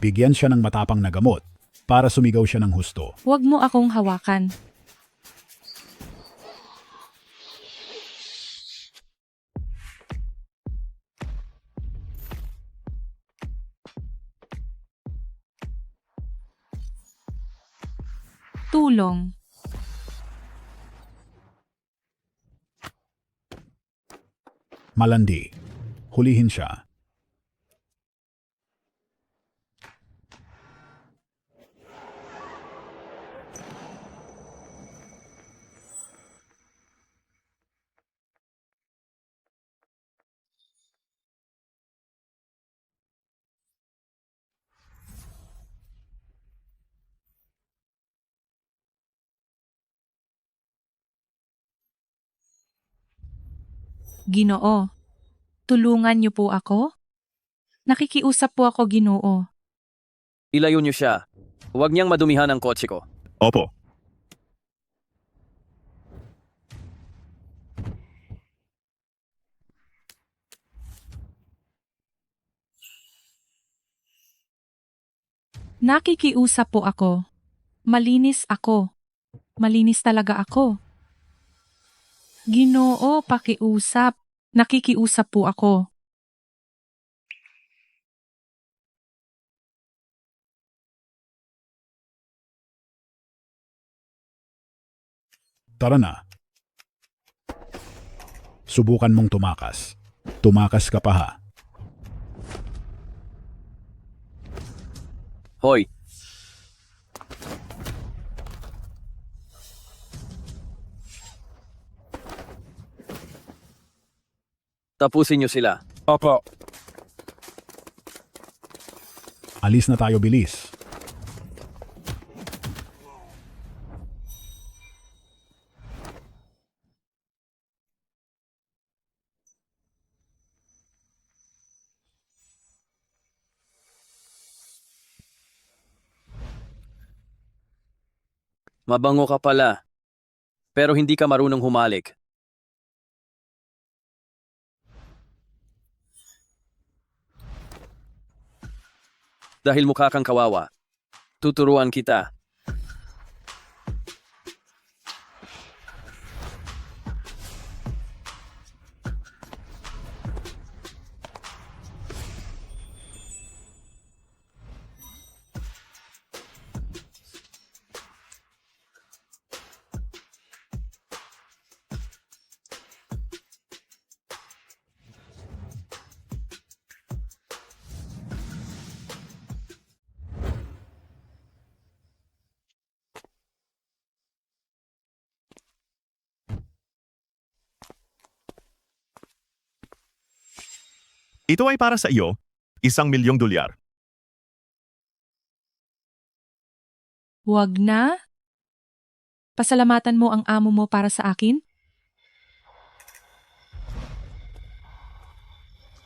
Bigyan siya ng matapang na gamot para sumigaw siya ng husto. Huwag mo akong hawakan. Tulong. Malandi. Hulihin siya. Ginoo. Tulungan niyo po ako? Nakikiusap po ako, Ginoo. Ilayo niyo siya. Huwag niyang madumihan ang kotse ko. Opo. Nakikiusap po ako. Malinis ako. Malinis talaga ako. Ginoo, pakiusap. Nakikiusap po ako. Tara na. Subukan mong tumakas. Tumakas ka pa ha. Hoy, tapusin niyo sila. Opo. Alis na tayo bilis. Mabango ka pala. Pero hindi ka marunong humalik. Dahil mukha kang kawawa, tuturuan kita. Ito ay para sa iyo, $1,000,000. Huwag na. Pasalamatan mo ang amo mo para sa akin?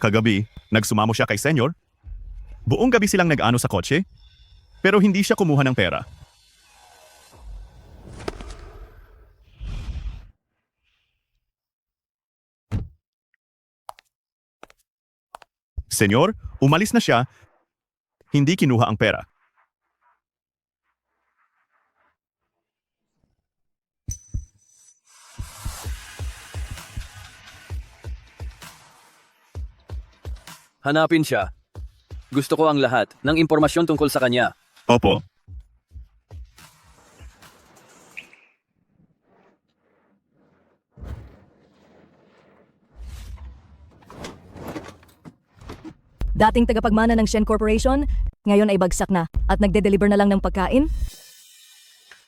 Kagabi, nagsumamo siya kay Senyor. Buong gabi silang nag-ano sa kotse, pero hindi siya kumuha ng pera. Senyor, umalis na siya, hindi kinuha ang pera. Hanapin siya. Gusto ko ang lahat ng impormasyon tungkol sa kanya. Opo. Dating tagapagmana ng Shen Corporation, ngayon ay bagsak na at nagde-deliver na lang ng pagkain?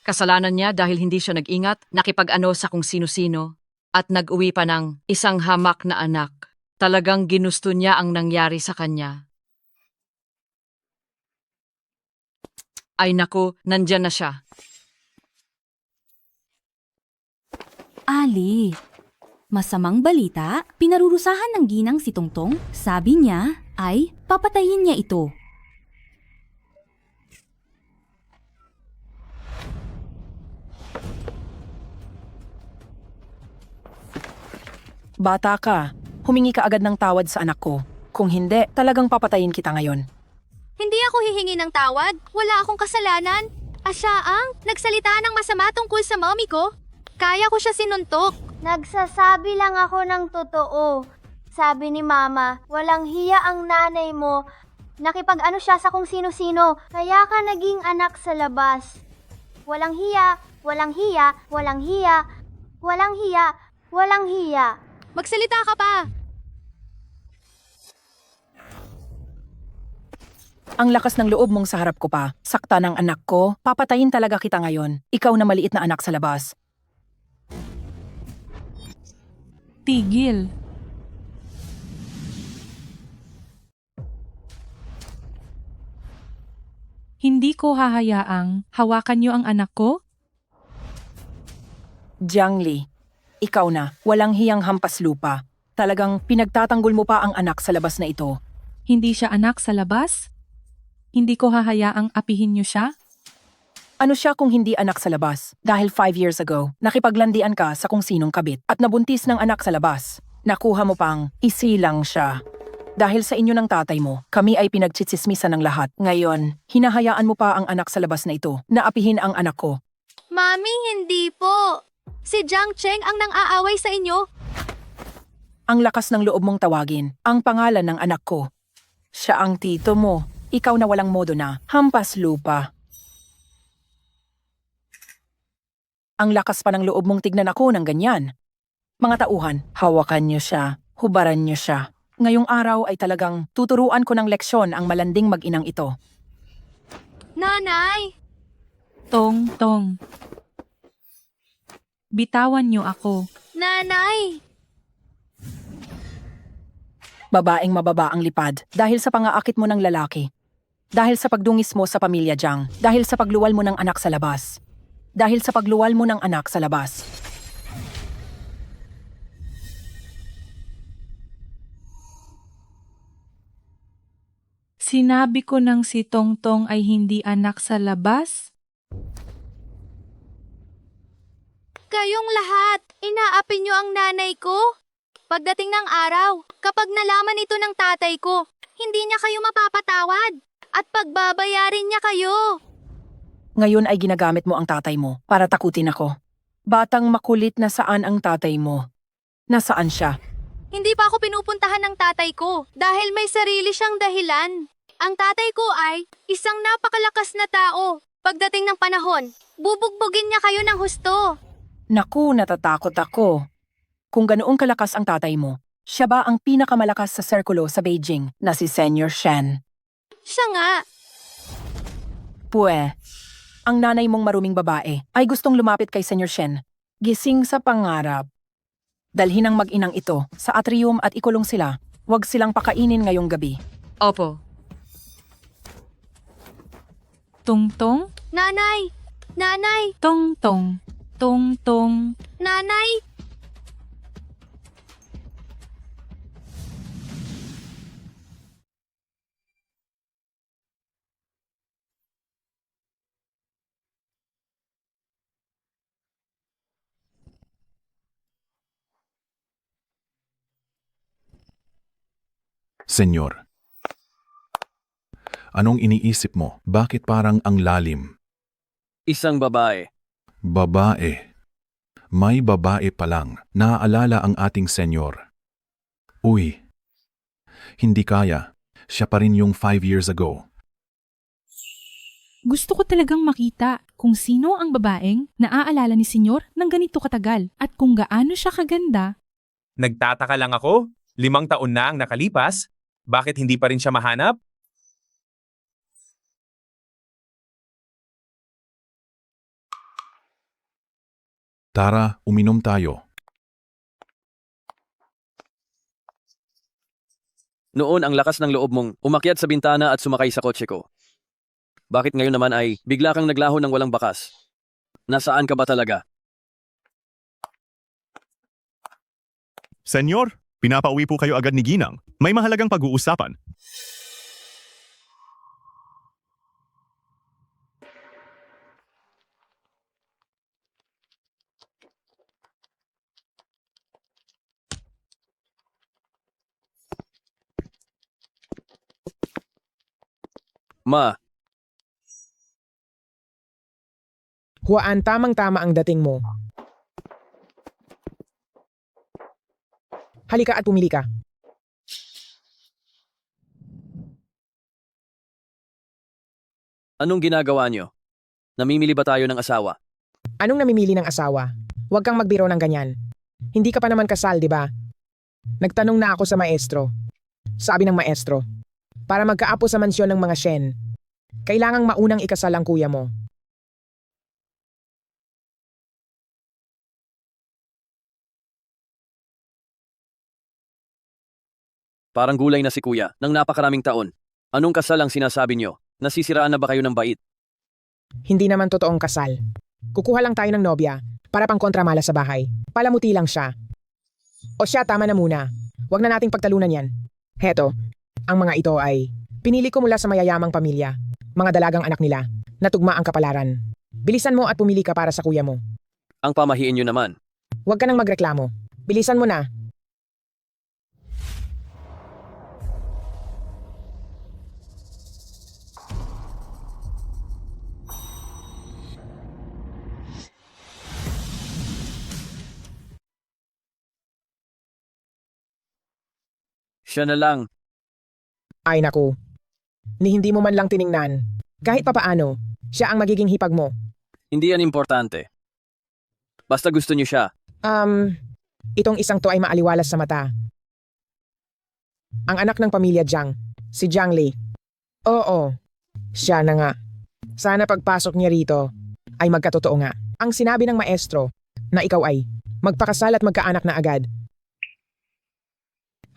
Kasalanan niya dahil hindi siya nag-ingat, nakipag-ano sa kung sino-sino, at nag-uwi pa ng isang hamak na anak. Talagang ginusto niya ang nangyari sa kanya. Ay naku, nandyan na siya. Ali, masamang balita, pinarurusahan ng ginang si Tongtong. Sabi niya ay papatayin niya ito. Bata ka, humingi ka agad ng tawad sa anak ko. Kung hindi, talagang papatayin kita ngayon. Hindi ako hihingi ng tawad. Wala akong kasalanan. Asyaang, nagsalita ng masama tungkol sa mommy ko. Kaya ko siya sinuntok. Nagsasabi lang ako ng totoo. Sabi ni Mama, walang hiya ang nanay mo. Nakipag-ano siya sa kung sino-sino, kaya ka naging anak sa labas. Walang hiya, walang hiya, walang hiya, walang hiya, walang hiya. Magsalita ka pa. Ang lakas ng loob mong sa harap ko pa. Sakta ng anak ko, papatayin talaga kita ngayon. Ikaw na maliit na anak sa labas. Tigil. Hindi ko hahayaang hawakan niyo ang anak ko? Jiang Li, ikaw na, walang hiyang hampas lupa. Talagang pinagtatanggol mo pa ang anak sa labas na ito. Hindi siya anak sa labas? Hindi ko hahayaang apihin niyo siya? Ano siya kung hindi anak sa labas? Dahil 5 years ago, nakipaglandian ka sa kung sinong kabit at nabuntis ng anak sa labas. Nakuha mo pang isilang siya. Dahil sa inyo ng tatay mo, kami ay pinagtsitsismisan ng lahat. Ngayon, hinahayaan mo pa ang anak sa labas na ito na apihin ang anak ko. Mami, hindi po. Si Jiang Cheng ang nang-aaway sa inyo. Ang lakas ng loob mong tawagin ang pangalan ng anak ko. Siya ang tito mo. Ikaw na walang modo na, hampas lupa. Ang lakas pa ng loob mong tignan ako ng ganyan. Mga tauhan, hawakan niyo siya, hubaran niyo siya. Ngayong araw ay talagang tuturuan ko ng leksyon ang malanding mag-inang ito. Nanay! Tong. Bitawan niyo ako. Nanay! Babaeng mababa ang lipad dahil sa pangaakit mo ng lalaki. Dahil sa pagdungis mo sa pamilya Jiang. Dahil sa pagluwal mo ng anak sa labas. Dahil sa pagluwal mo ng anak sa labas. Sinabi ko nang si Tongtong ay hindi anak sa labas? Kayong lahat, inaapi niyo ang nanay ko. Pagdating ng araw, kapag nalaman ito ng tatay ko, hindi niya kayo mapapatawad at pagbabayarin niya kayo. Ngayon ay ginagamit mo ang tatay mo para takutin ako. Batang makulit na saan ang tatay mo? Nasaan siya? Hindi pa ako pinupuntahan ng tatay ko dahil may sarili siyang dahilan. Ang tatay ko ay isang napakalakas na tao. Pagdating ng panahon, bubugbugin niya kayo ng husto. Naku, natatakot ako. Kung ganoong kalakas ang tatay mo, siya ba ang pinakamalakas sa sirkulo sa Beijing na si Senior Shen? Siya nga. Pwe, ang nanay mong maruming babae ay gustong lumapit kay Senior Shen. Gising sa pangarap. Dalhin ang mag-inang ito sa atrium at ikulong sila. Huwag silang pakainin ngayong gabi. Opo. Tongtong? Nanay! Nanay! Tongtong. Tongtong. Nanay! Senyor. Anong iniisip mo? Bakit parang ang lalim? Isang babae. Babae. May babae pa lang. Naaalala ang ating senyor. Uy. Hindi kaya. Siya pa rin yung 5 years ago. Gusto ko talagang makita kung sino ang babaeng naaalala ni Senyor ng ganito katagal at kung gaano siya kaganda. Nagtataka lang ako. 5 taon na ang nakalipas. Bakit hindi pa rin siya mahanap? Tara, uminom tayo. Noon ang lakas ng loob mong umakyat sa bintana at sumakay sa kotse ko. Bakit ngayon naman ay bigla kang naglaho ng walang bakas? Nasaan ka ba talaga? Senyor, pinapauwi po kayo agad ni Ginang. May mahalagang pag-uusapan. Ma, Huwaan, tamang-tama ang dating mo. Halika at pumili ka. anong ginagawa niyo? Namimili ba tayo ng asawa? Anong namimili ng asawa? Huwag kang magbiro ng ganyan. Hindi ka pa naman kasal, di ba? Nagtanong na ako sa maestro. Sabi ng maestro, para magkaapo sa mansyon ng mga Shen, kailangang maunang ikasal ang kuya mo. Parang gulay na si kuya, ng napakaraming taon. Anong kasal ang sinasabi niyo? Nasisiraan na ba kayo ng bait? Hindi naman totoong kasal. Kukuha lang tayo ng nobya para pang kontramala sa bahay. Palamuti lang siya. O siya, tama na muna. Huwag na nating pagtalunan yan. Heto, ang mga ito ay pinili ko mula sa mayayamang pamilya, mga dalagang anak nila, natugma ang kapalaran. Bilisan mo at pumili ka para sa kuya mo. Ang pamahiin niyo naman. Huwag ka nang magreklamo. Bilisan mo na. Siya na lang. Ay naku. Ni hindi mo man lang tiningnan. Kahit papaano, siya ang magiging hipag mo. Hindi yan importante. Basta gusto niyo siya. Itong isang to ay maaliwalas sa mata. Ang anak ng pamilya Jiang, si Jiang Li. Oo, siya na nga. Sana pagpasok niya rito, ay magkatotoo nga. Ang sinabi ng maestro, na ikaw ay magpakasal at magkaanak na agad.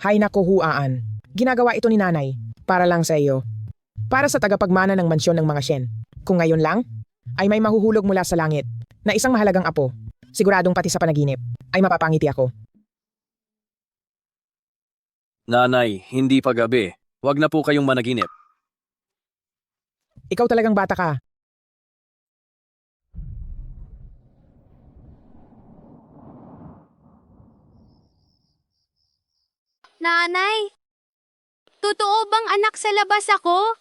Hay naku huaan. Ginagawa ito ni nanay, para lang sa iyo. Para sa tagapagmana ng mansyon ng mga Shen. Kung ngayon lang, ay may mahuhulog mula sa langit, na isang mahalagang apo, siguradong pati sa panaginip, ay mapapangiti ako. Nanay, hindi pa gabi. Huwag na po kayong managinip. Ikaw talagang bata ka. Nanay, totoo bang anak sa labas ako?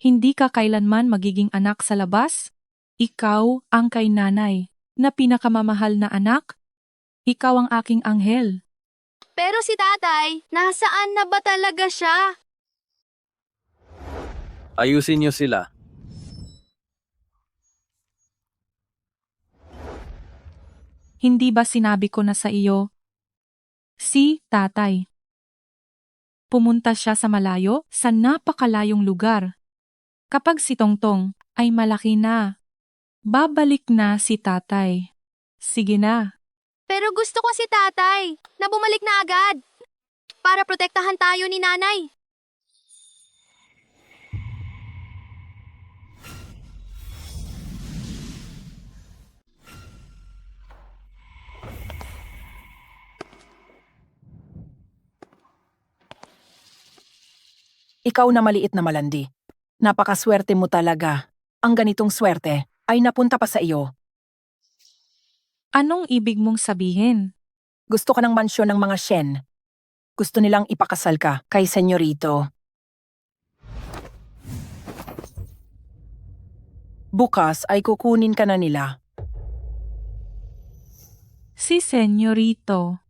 Hindi ka kailanman magiging anak sa labas. Ikaw ang kay nanay na pinakamamahal na anak. Ikaw ang aking anghel. Pero si tatay, nasaan na ba talaga siya? Ayusin niyo sila. Hindi ba sinabi ko na sa iyo? Si tatay. Pumunta siya sa malayo, sa napakalayong lugar. Kapag si Tongtong ay malaki na, babalik na si tatay. Sige na. Pero gusto ko si tatay, na bumalik na agad. Para protektahan tayo ni nanay. Ikaw na maliit na malandi. Napakaswerte mo talaga. Ang ganitong swerte ay napunta pa sa iyo. Anong ibig mong sabihin? Gusto ka ng mansyon ng mga Shen. Gusto nilang ipakasal ka kay senyorito. Bukas ay kukunin ka na nila. Si senyorito.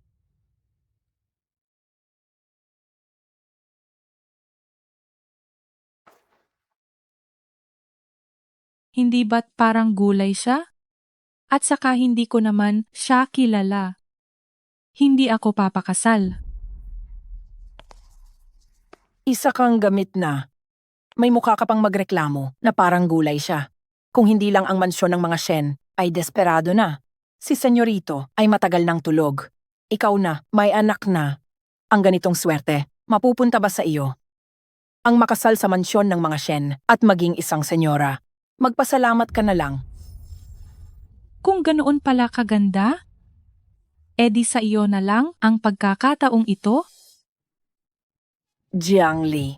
Hindi ba't parang gulay siya? At saka hindi ko naman siya kilala. Hindi ako papakasal. Isa kang gamit na. May mukha ka pang magreklamo na parang gulay siya. Kung hindi lang ang mansyon ng mga Shen ay desperado na. Si senyorito ay matagal ng tulog. Ikaw na, may anak na. Ang ganitong swerte, mapupunta ba sa iyo? Ang makasal sa mansyon ng mga Shen at maging isang senyora. Magpasalamat ka na lang. Kung ganoon pala kaganda, edi sa iyo na lang ang pagkakataong ito? Jiang Li.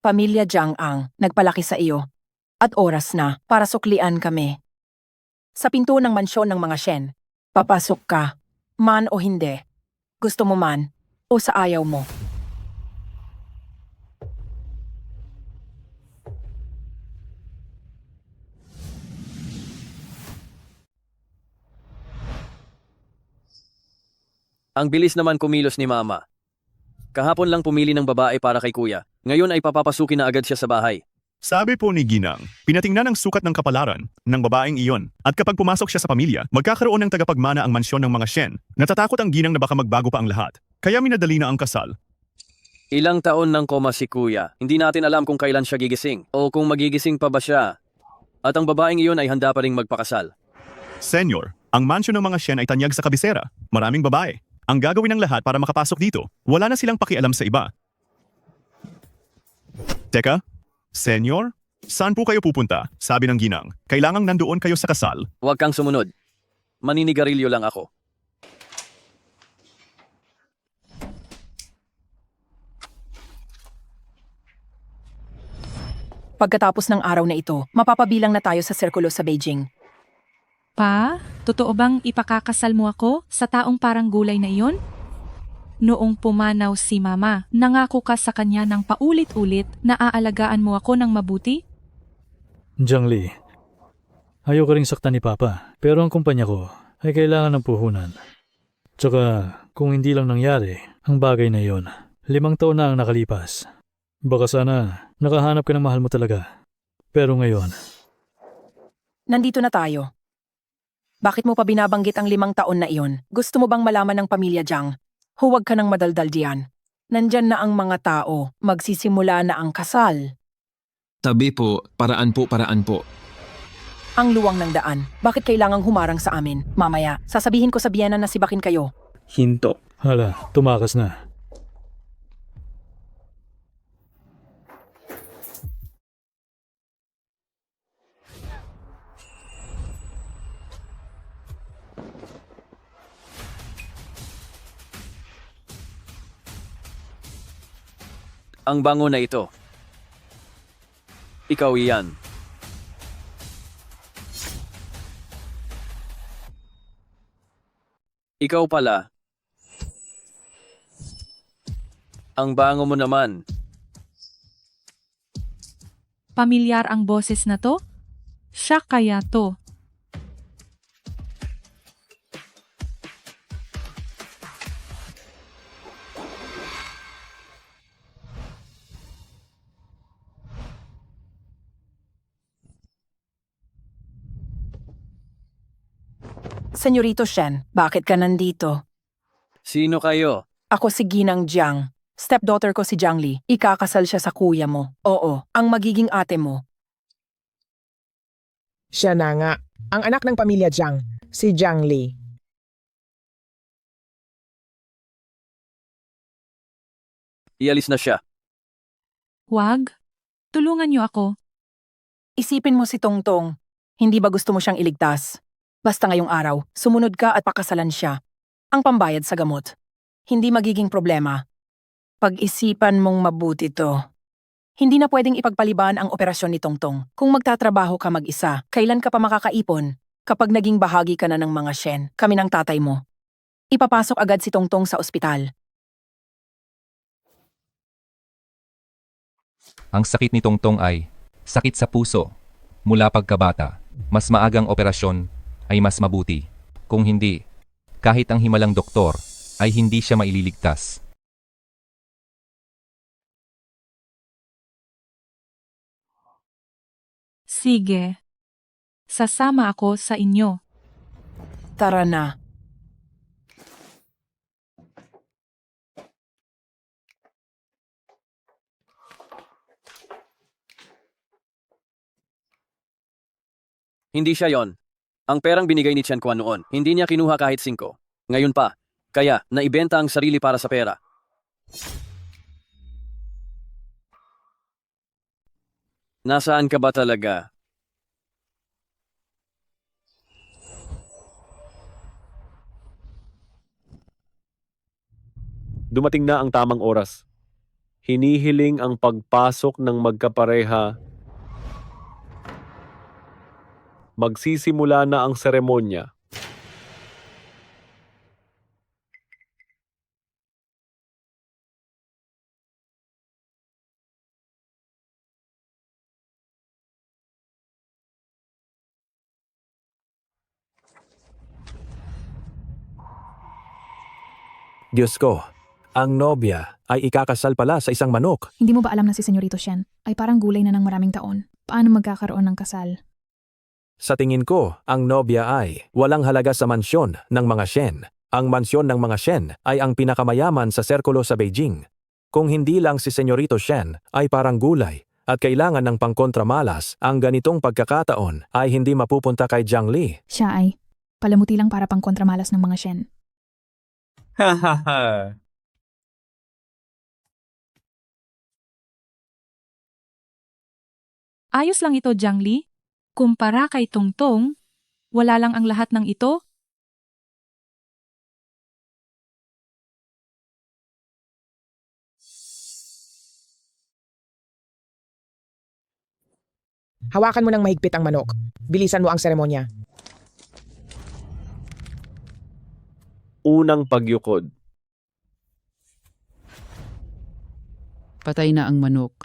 Pamilya Jiang Ang, nagpalaki sa iyo. At oras na para suklian kami. Sa pinto ng mansyon ng mga Shen. Papasok ka, man o hindi. Gusto mo man, o sa ayaw mo. Ang bilis naman kumilos ni Mama. Kahapon lang pumili ng babae para kay Kuya. Ngayon ay papapasukin na agad siya sa bahay. Sabi po ni Ginang, pinatingnan ang sukat ng kapalaran ng babaeng iyon. At kapag pumasok siya sa pamilya, magkakaroon ng tagapagmana ang mansyon ng mga Shen. Natatakot ang Ginang na baka magbago pa ang lahat. Kaya minadali na ang kasal. Ilang taon nang koma si Kuya. Hindi natin alam kung kailan siya gigising o kung magigising pa ba siya. At ang babaeng iyon ay handa pa ring magpakasal. Senyor, ang mansyon ng mga Shen ay tanyag sa kabisera. Maraming babae. Ang gagawin ng lahat para makapasok dito, wala na silang pakialam sa iba. Teka, Senyor, saan po kayo pupunta? Sabi ng Ginang, kailangang nandoon kayo sa kasal. Huwag kang sumunod. Maninigarilyo lang ako. Pagkatapos ng araw na ito, mapapabilang na tayo sa sirkulo sa Beijing. Pa, totoo bang ipakakasal mo ako sa taong parang gulay na iyon? Noong pumanaw si Mama, nangako ka sa kanya ng paulit-ulit na aalagaan mo ako ng mabuti? Jiangli, ayoko ring saktan ni Papa, pero ang kumpanya ko ay kailangan ng puhunan. Tsaka, kung hindi lang nangyari, ang bagay na iyon, 5 taon na ang nakalipas. Baka sana, nakahanap ka ng mahal mo talaga. Pero ngayon, Nandito na tayo. Bakit mo pa binabanggit ang 5 taon na iyon? Gusto mo bang malaman ng pamilya Jiang? Huwag ka nang madaldal diyan. Nandyan na ang mga tao. Magsisimula na ang kasal. Tabi po, paraan po. Ang luwang ng daan. Bakit kailangang humarang sa amin? Mamaya, sasabihin ko sa Vienna na sibakin kayo. hinto. Hala, tumakas na. Ang bango na ito. Ikaw iyan. Ikaw pala. Ang bango mo naman. Pamilyar ang boses na to? Siya kaya to? Senyorito Shen, bakit ka nandito? Sino kayo? Ako si Ginang Jiang. Stepdaughter ko si Jiang Li. Ikakasal siya sa kuya mo. Oo, ang magiging ate mo. Siya na nga, ang anak ng pamilya Jiang, si Jiang Li. Ialis na siya. Wag. Tulungan niyo ako. Isipin mo si Tongtong. Hindi ba gusto mo siyang iligtas? Basta ngayong araw, sumunod ka at pakasalan siya. Ang pambayad sa gamot. Hindi magiging problema. Pag-isipan mong mabuti to. Hindi na pwedeng ipagpaliban ang operasyon ni Tongtong. Kung magtatrabaho ka mag-isa, kailan ka pa makakaipon? Kapag naging bahagi ka na ng mga Shen, kami ng tatay mo. Ipapasok agad si Tongtong sa ospital. Ang sakit ni Tongtong ay sakit sa puso. Mula pagkabata, mas maagang operasyon ay mas mabuti. Kung hindi, kahit ang himalang doktor ay hindi siya maililigtas. Sige. Sasama ako sa inyo. Tara na. Hindi siya yon. Ang perang binigay ni Chen Quan noon, hindi niya kinuha kahit 5. Ngayon pa, kaya naibenta ang sarili para sa pera. Nasaan ka ba talaga? Dumating na ang tamang oras. Hinihiling ang pagpasok ng magkapareha Magsisimula na ang seremonya. Diyos ko, ang nobya ay ikakasal pala sa isang manok. Hindi mo ba alam na si Senyorito Shen ay parang gulay na ng maraming taon? Paano magkakaroon ng kasal? Sa tingin ko, ang nobya ay walang halaga sa mansyon ng mga Shen. Ang mansyon ng mga Shen ay ang pinakamayaman sa serkulo sa Beijing. Kung hindi lang si Senyorito Shen ay parang gulay at kailangan ng pangkontramalas, ang ganitong pagkakataon ay hindi mapupunta kay Jiang Li. Siya ay palamuti lang para pang kontramalas ng mga Shen. Hahaha. Ayos lang ito, Jiang Li. Kumpara kay Tongtong, wala lang ang lahat ng ito. Hawakan mo ng mahigpit ang manok. Bilisan mo ang seremonya. Unang pagyukod. Patay na ang manok.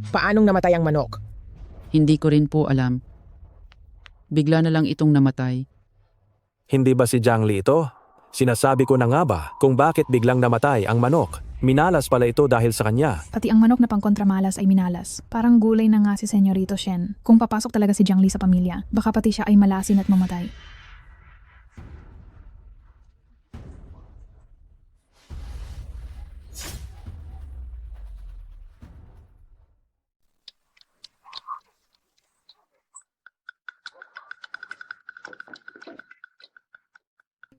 Paanong namatay ang manok? Hindi ko rin po alam. Bigla na lang itong namatay. Hindi ba si Jiang Li ito? Sinasabi ko na nga ba kung bakit biglang namatay ang manok. Minalas pala ito dahil sa kanya. Pati ang manok na pang kontramalas ay minalas. Parang gulay na nga si Senyorito Shen. Kung papasok talaga si Jiang Li sa pamilya, baka pati siya ay malasin at mamatay.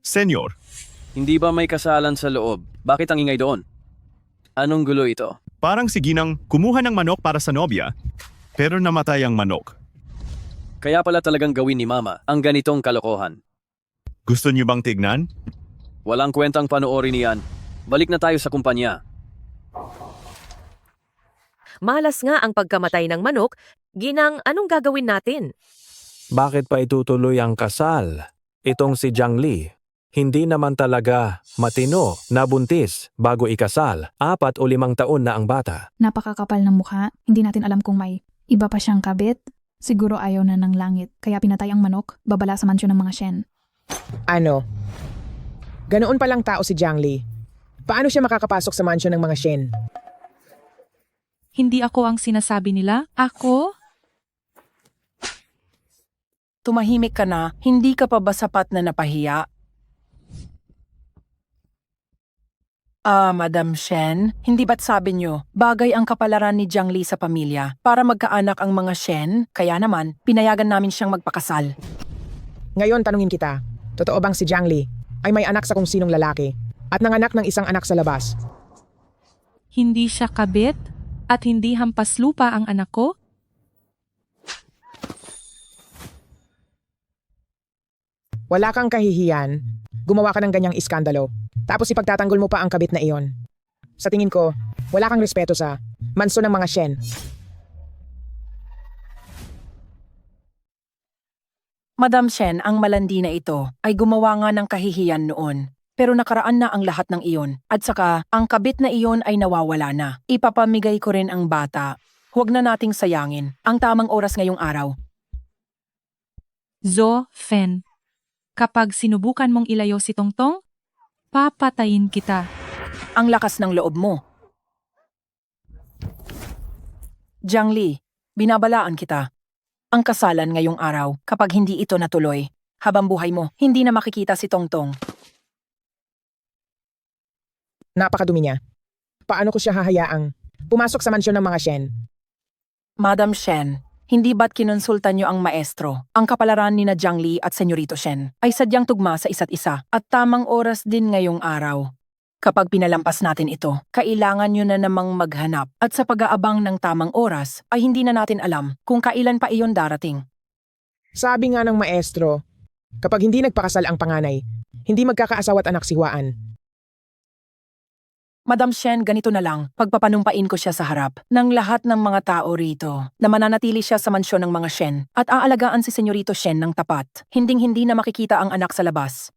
Senyor, Hindi ba may kasalan sa loob? Bakit ang ingay doon? Anong gulo ito? parang si Ginang kumuha ng manok para sa nobya, pero namatay ang manok. Kaya pala talagang gawin ni Mama ang ganitong kalokohan. Gusto niyo bang tignan? Walang kwentang panoorin niyan. Balik na tayo sa kumpanya. Malas nga ang pagkamatay ng manok. Ginang, anong gagawin natin? Bakit pa itutuloy ang kasal? Itong si Jiang Li, hindi naman talaga matino na buntis bago ikasal. 4 o 5 taon na ang bata. Napakakapal ng mukha. Hindi natin alam kung may iba pa siyang kabit. Siguro ayaw na ng langit. Kaya pinatay ang manok, babala sa mansyon ng mga Shen. Ano? Ganoon palang tao si Jiang Li. Paano siya makakapasok sa mansyon ng mga Shen? Hindi ako ang sinasabi nila. Ako? Tumahimik ka na, hindi ka pa ba sapat na napahiya? Madam Shen, hindi ba't sabi niyo, bagay ang kapalaran ni Jiang Li sa pamilya para magkaanak ang mga Shen, kaya naman, pinayagan namin siyang magpakasal. Ngayon tanungin kita, totoo bang si Jiang Li ay may anak sa kung sinong lalaki at nanganak ng isang anak sa labas? Hindi siya kabit? At hindi hampas lupa ang anak ko? Wala kang kahihiyan, gumawa ka ng ganyang iskandalo, tapos ipagtatanggol mo pa ang kabit na iyon. Sa tingin ko, wala kang respeto sa mansyon ng mga Shen. Madam Shen, ang malandi na ito ay gumawa nga ng kahihiyan noon. Pero nakaraan na ang lahat ng iyon. At saka, ang kabit na iyon ay nawawala na. Ipapamigay ko rin ang bata. Huwag na nating sayangin. Ang tamang oras ngayong araw. Zo, Fen. Kapag sinubukan mong ilayo si Tongtong, papatayin kita. Ang lakas ng loob mo. Jiang Li, binabalaan kita. Ang kasalan ngayong araw, kapag hindi ito natuloy, habang buhay mo, hindi na makikita si Tongtong. Napakadumi niya. Paano ko siya hahayaang pumasok sa mansyon ng mga Shen? Madam Shen, hindi ba't kinonsulta niyo ang maestro? Ang kapalaran ni na Jiang Li at Senyorito Shen ay sadyang tugma sa isa't isa at tamang oras din ngayong araw. Kapag pinalampas natin ito, kailangan nyo na namang maghanap at sa pag-aabang ng tamang oras ay hindi na natin alam kung kailan pa iyon darating. Sabi nga ng maestro, kapag hindi nagpakasal ang panganay, hindi magkakaasawa at anak si Huan. Madam Shen, ganito na lang. Pagpapanumpain ko siya sa harap ng lahat ng mga tao rito na mananatili siya sa mansyon ng mga Shen at aalagaan si Senyorito Shen ng tapat. Hinding-hindi na makikita ang anak sa labas.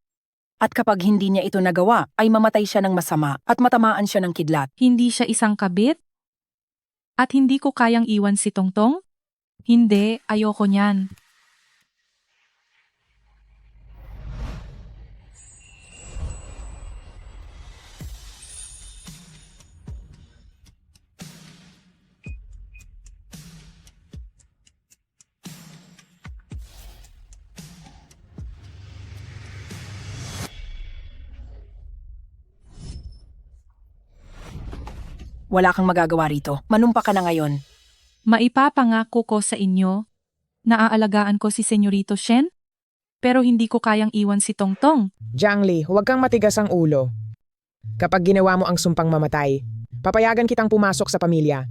At kapag hindi niya ito nagawa, ay mamatay siya ng masama at matamaan siya ng kidlat. Hindi siya isang kabit? At hindi ko kayang iwan si Tongtong? Hindi, ayoko niyan. Wala kang magagawa rito. Manumpa ka na ngayon. Maipapangako ko sa inyo na aalagaan ko si Senyorito Shen, pero hindi ko kayang iwan si Tongtong. Jiangli, huwag kang matigas ang ulo. Kapag ginawa mo ang sumpang mamatay, papayagan kitang pumasok sa pamilya.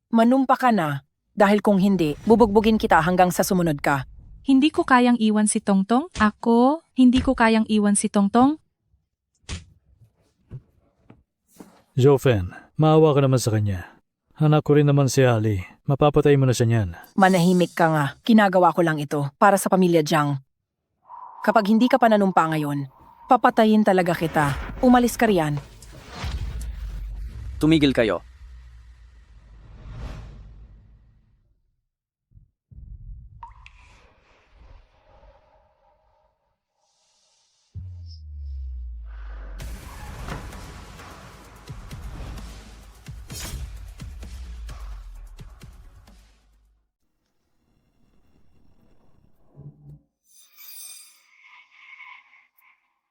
Manumpa ka na. Dahil kung hindi, bubugbugin kita hanggang sa sumunod ka. Hindi ko kayang iwan si Tongtong? Ako? Hindi ko kayang iwan si Tongtong? Jofen, maawa ka naman sa kanya. Anak ko rin naman si Ali. Mapapatay mo na siya niyan. Manahimik ka nga. Ginagawa ko lang ito para sa pamilya Jiang. Kapag hindi ka pa nanumpa ngayon, papatayin talaga kita. Umalis ka riyan. Tumigil kayo.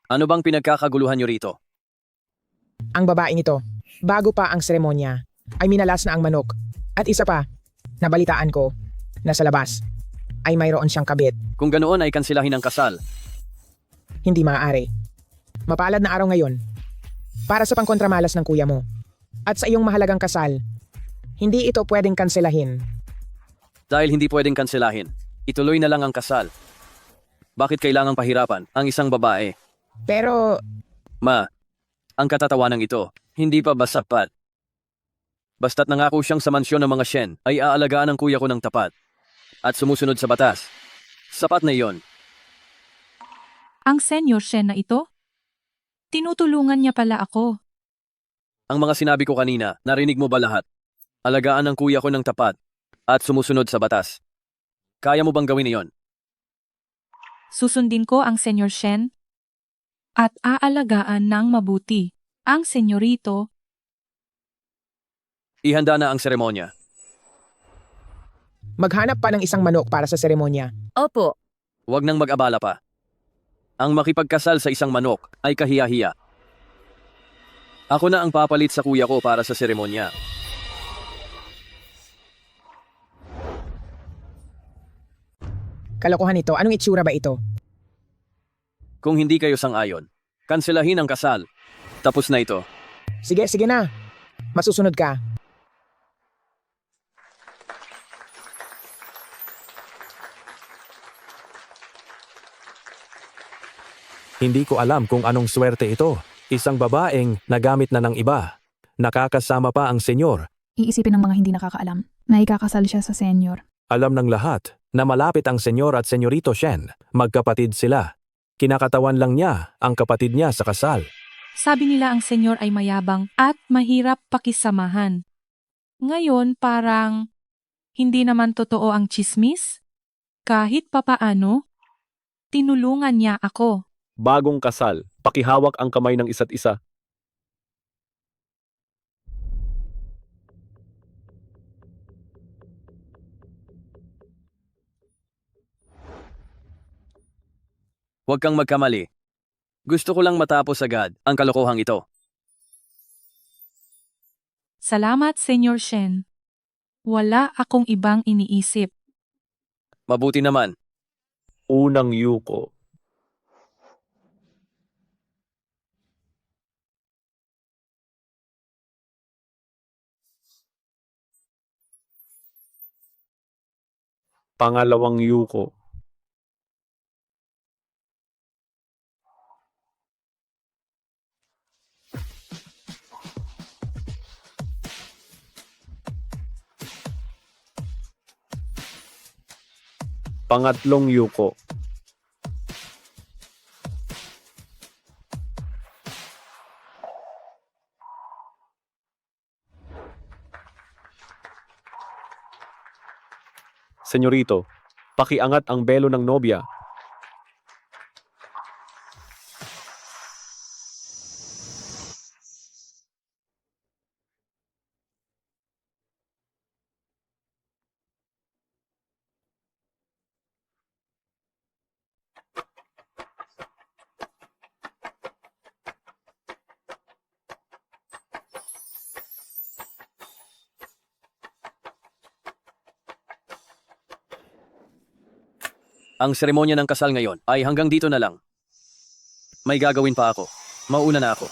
Ano bang pinagkakaguluhan niyo rito? Ang babaeng ito, bago pa ang seremonya, ay minalas na ang manok. At isa pa, nabalitaan ko na sa labas ay mayroon siyang kabit. Kung ganoon ay kansilahin ang kasal. Hindi maaari. Mapalad na araw ngayon para sa pangkontramalas ng kuya mo. At sa iyong mahalagang kasal, hindi ito pwedeng kanselahin. Dahil hindi pwedeng kanselahin, ituloy na lang ang kasal. Bakit kailangang pahirapan ang isang babae? Pero, Ma, ang katatawanan ito, hindi pa ba sapat? Basta't nangako siyang sa mansyon ng mga Shen ay aalagaan ang kuya ko ng tapat at sumusunod sa batas. Sapat na iyon. Ang Senyor Shen na ito? Tinutulungan niya pala ako. Ang mga sinabi ko kanina, narinig mo ba lahat? Alagaan ang kuya ko ng tapat at sumusunod sa batas. Kaya mo bang gawin iyon? Susundin ko ang Senyor Shen at aalagaan ng mabuti ang senyorito. Ihanda na ang seremonya. maghanap pa ng isang manok para sa seremonya. Opo. Huwag nang mag-abala pa. Ang makipagkasal sa isang manok ay kahiya-hiya. Ako na ang papalit sa kuya ko para sa seremonya. Kalokohan ito. Anong itsura ba ito? Kung hindi kayo sang-ayon, kanselahin ang kasal. Tapos na ito. Sige na. Masusunod ka. Hindi ko alam kung anong swerte ito. Isang babaeng nagamit na ng iba. Nakakasama pa ang senyor. Iisipin ng mga hindi nakakaalam na ikakasal siya sa senyor. Alam ng lahat na malapit ang senyor at senyorito Shen. Magkapatid sila. Kinakatawan lang niya ang kapatid niya sa kasal. Sabi nila ang senyor ay mayabang at mahirap pakisamahan. Ngayon parang hindi naman totoo ang chismis? Kahit papaano, tinulungan niya ako. Bagong kasal, pakihawak ang kamay ng isa't isa. Huwag kang magkamali. Gusto ko lang matapos agad ang kalokohang ito. Salamat, Senyor Shen. Wala akong ibang iniisip. Mabuti naman. Unang yuko. Pangalawang yuko. Pangatlong yuko. Senyorito, pakiangat ang belo ng nobya. Ang seremonya ng kasal ngayon ay hanggang dito na lang. May gagawin pa ako. Mauna na ako.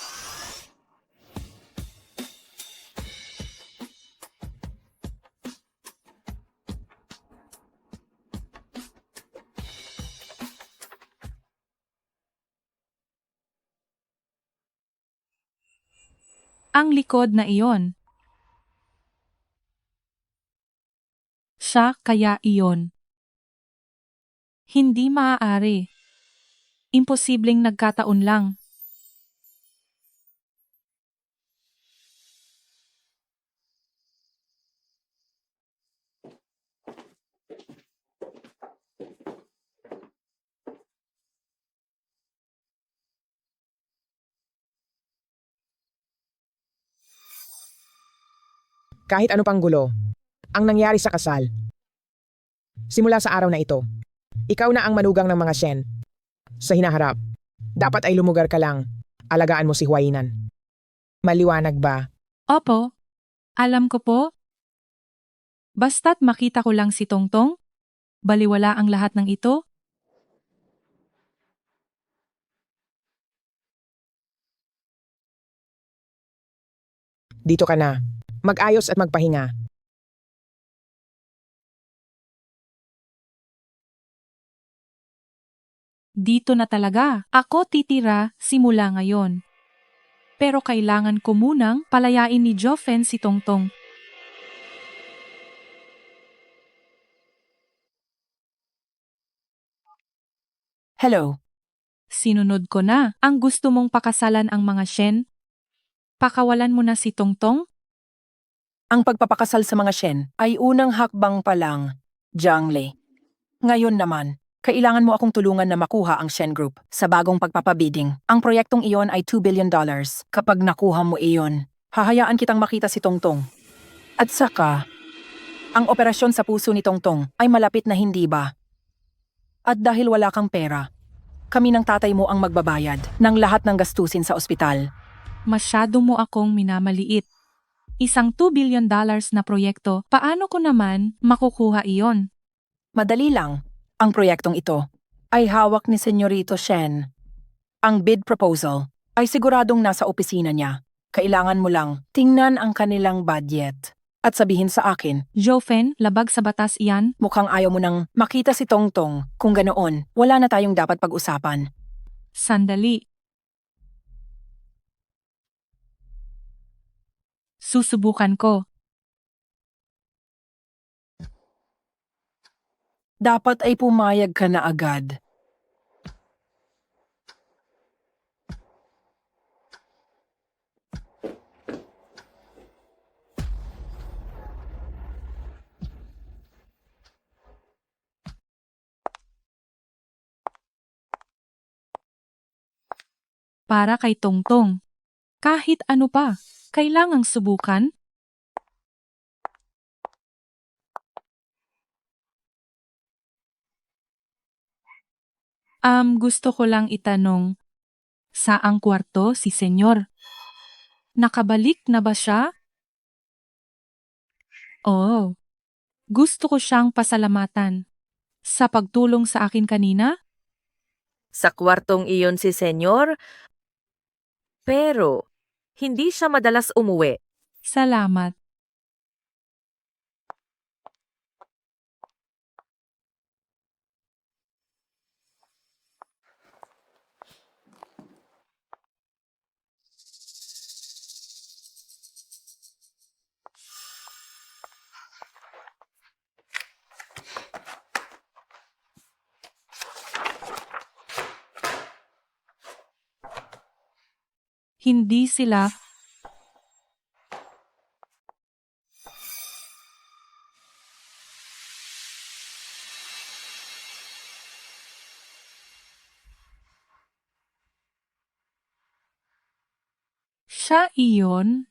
Ang likod na iyon. Siya kaya iyon. Hindi maaari. Imposibleng nagkataon lang. Kahit ano pang gulo, ang nangyari sa kasal. Simula sa araw na ito, ikaw na ang manugang ng mga Shen. Sa hinaharap, dapat ay lumugar ka lang. Alagaan mo si Huainan. Maliwanag ba? Opo, alam ko po. Basta't makita ko lang si Tongtong, baliwala ang lahat ng ito. Dito ka na. Mag-ayos at magpahinga. Dito na talaga. Ako titira simula ngayon. Pero kailangan ko munang palayain ni Jofen si Tongtong. Hello. Sinunod ko na. Ang gusto mong pakasalan ang mga Shen? Pakawalan mo na si Tongtong? Ang pagpapakasal sa mga Shen ay unang hakbang pa lang, Zhangli. Ngayon naman, kailangan mo akong tulungan na makuha ang Shen Group sa bagong pagpapabidding. Ang proyektong iyon ay $2 billion. Kapag nakuha mo iyon, hahayaan kitang makita si Tongtong. At saka, ang operasyon sa puso ni Tongtong ay malapit na, hindi ba? At dahil wala kang pera, kami ng tatay mo ang magbabayad ng lahat ng gastusin sa ospital. Masyado mo akong minamaliit. Isang $2 billion na proyekto, paano ko naman makukuha iyon? Madali lang. Ang proyektong ito ay hawak ni Senyorito Shen. Ang bid proposal ay siguradong nasa opisina niya. Kailangan mo lang tingnan ang kanilang budget at sabihin sa akin. Jofen, labag sa batas iyan. Mukhang ayaw mo nang makita si Tongtong. Kung ganoon, wala na tayong dapat pag-usapan. Sandali. Susubukan ko. Dapat ay pumayag ka na agad. Para kay Tongtong. Kahit ano pa, kailangang subukan. Gusto ko lang itanong, saang kwarto si Senyor? Nakabalik na ba siya? Oh, gusto ko siyang pasalamatan sa pagtulong sa akin kanina. Sa kwartong iyon si Senyor, pero hindi siya madalas umuwi. Salamat. Hindi sila siya iyon?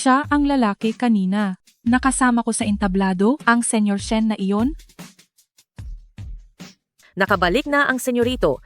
Siya ang lalaki kanina. Nakasama ko sa entablado, ang Senyor Shen na iyon. Nakabalik na ang senyorito.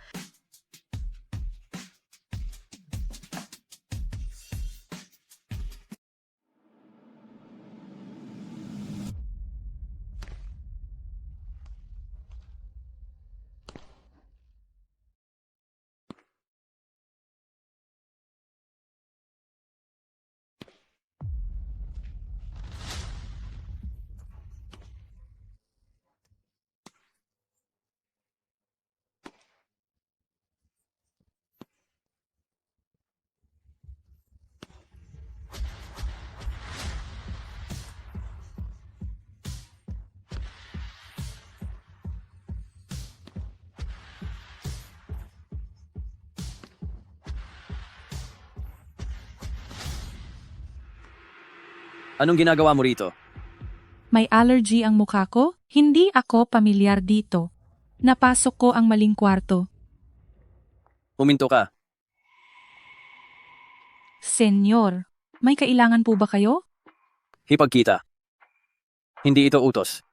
Anong ginagawa mo rito? May allergy ang mukha ko? Hindi ako pamilyar dito. Napasok ko ang maling kwarto. Huminto ka. Senyor, may kailangan po ba kayo? Hipagkita. Hindi ito utos.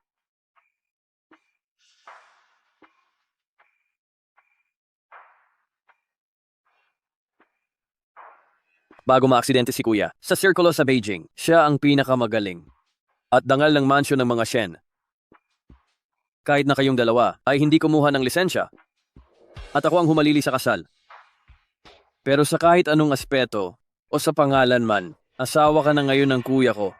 Bago maaksidente si Kuya, sa sirkulo sa Beijing, siya ang pinakamagaling. At dangal ng mansyon ng mga Shen. Kahit na kayong dalawa ay hindi kumuha ng lisensya. At ako ang humalili sa kasal. Pero sa kahit anong aspeto o sa pangalan man, asawa ka na ngayon ng kuya ko.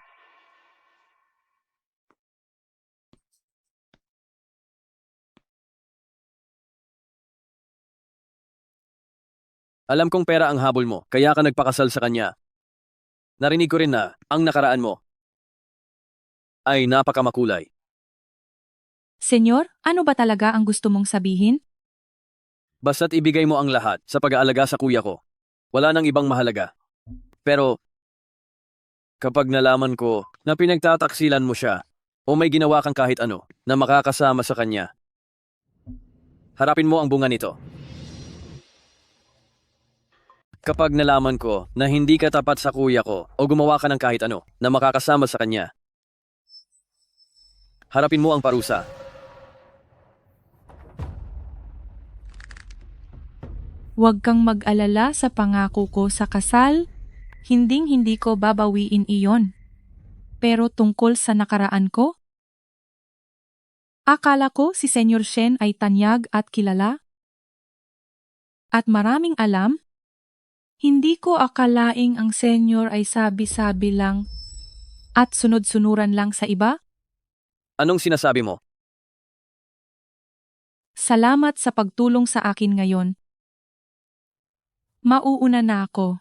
Alam kong pera ang habol mo, kaya ka nagpakasal sa kanya. Narinig ko rin na ang nakaraan mo ay napakamakulay. Senyor, ano ba talaga ang gusto mong sabihin? Basta't ibigay mo ang lahat sa pag-aalaga sa kuya ko. Wala nang ibang mahalaga. Pero, kapag nalaman ko na pinagtataksilan mo siya o may ginawa kang kahit ano na makakasama sa kanya, harapin mo ang bunga nito. Kapag nalaman ko na hindi ka tapat sa kuya ko o gumawa ka ng kahit ano na makakasama sa kanya, harapin mo ang parusa. Huwag kang mag-alala sa pangako ko sa kasal. Hinding-hindi ko babawiin iyon. Pero tungkol sa nakaraan ko? Akala ko si Senyor Shen ay tanyag at kilala. At maraming alam. Hindi ko akalaing ang senyor ay sabi-sabi lang at sunod-sunuran lang sa iba. Anong sinasabi mo? Salamat sa pagtulong sa akin ngayon. Mauuna na ako.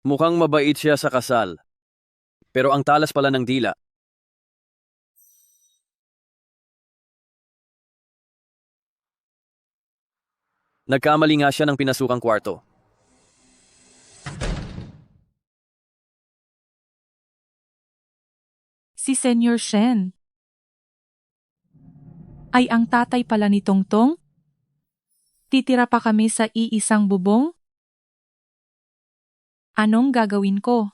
Mukhang mabait siya sa kasal. Pero ang talas pala ng dila. Nagkamali nga siya ng pinasukang kwarto. Si Senyor Shen ay ang tatay pala ni Tongtong? Titira pa kami sa iisang bubong? Anong gagawin ko?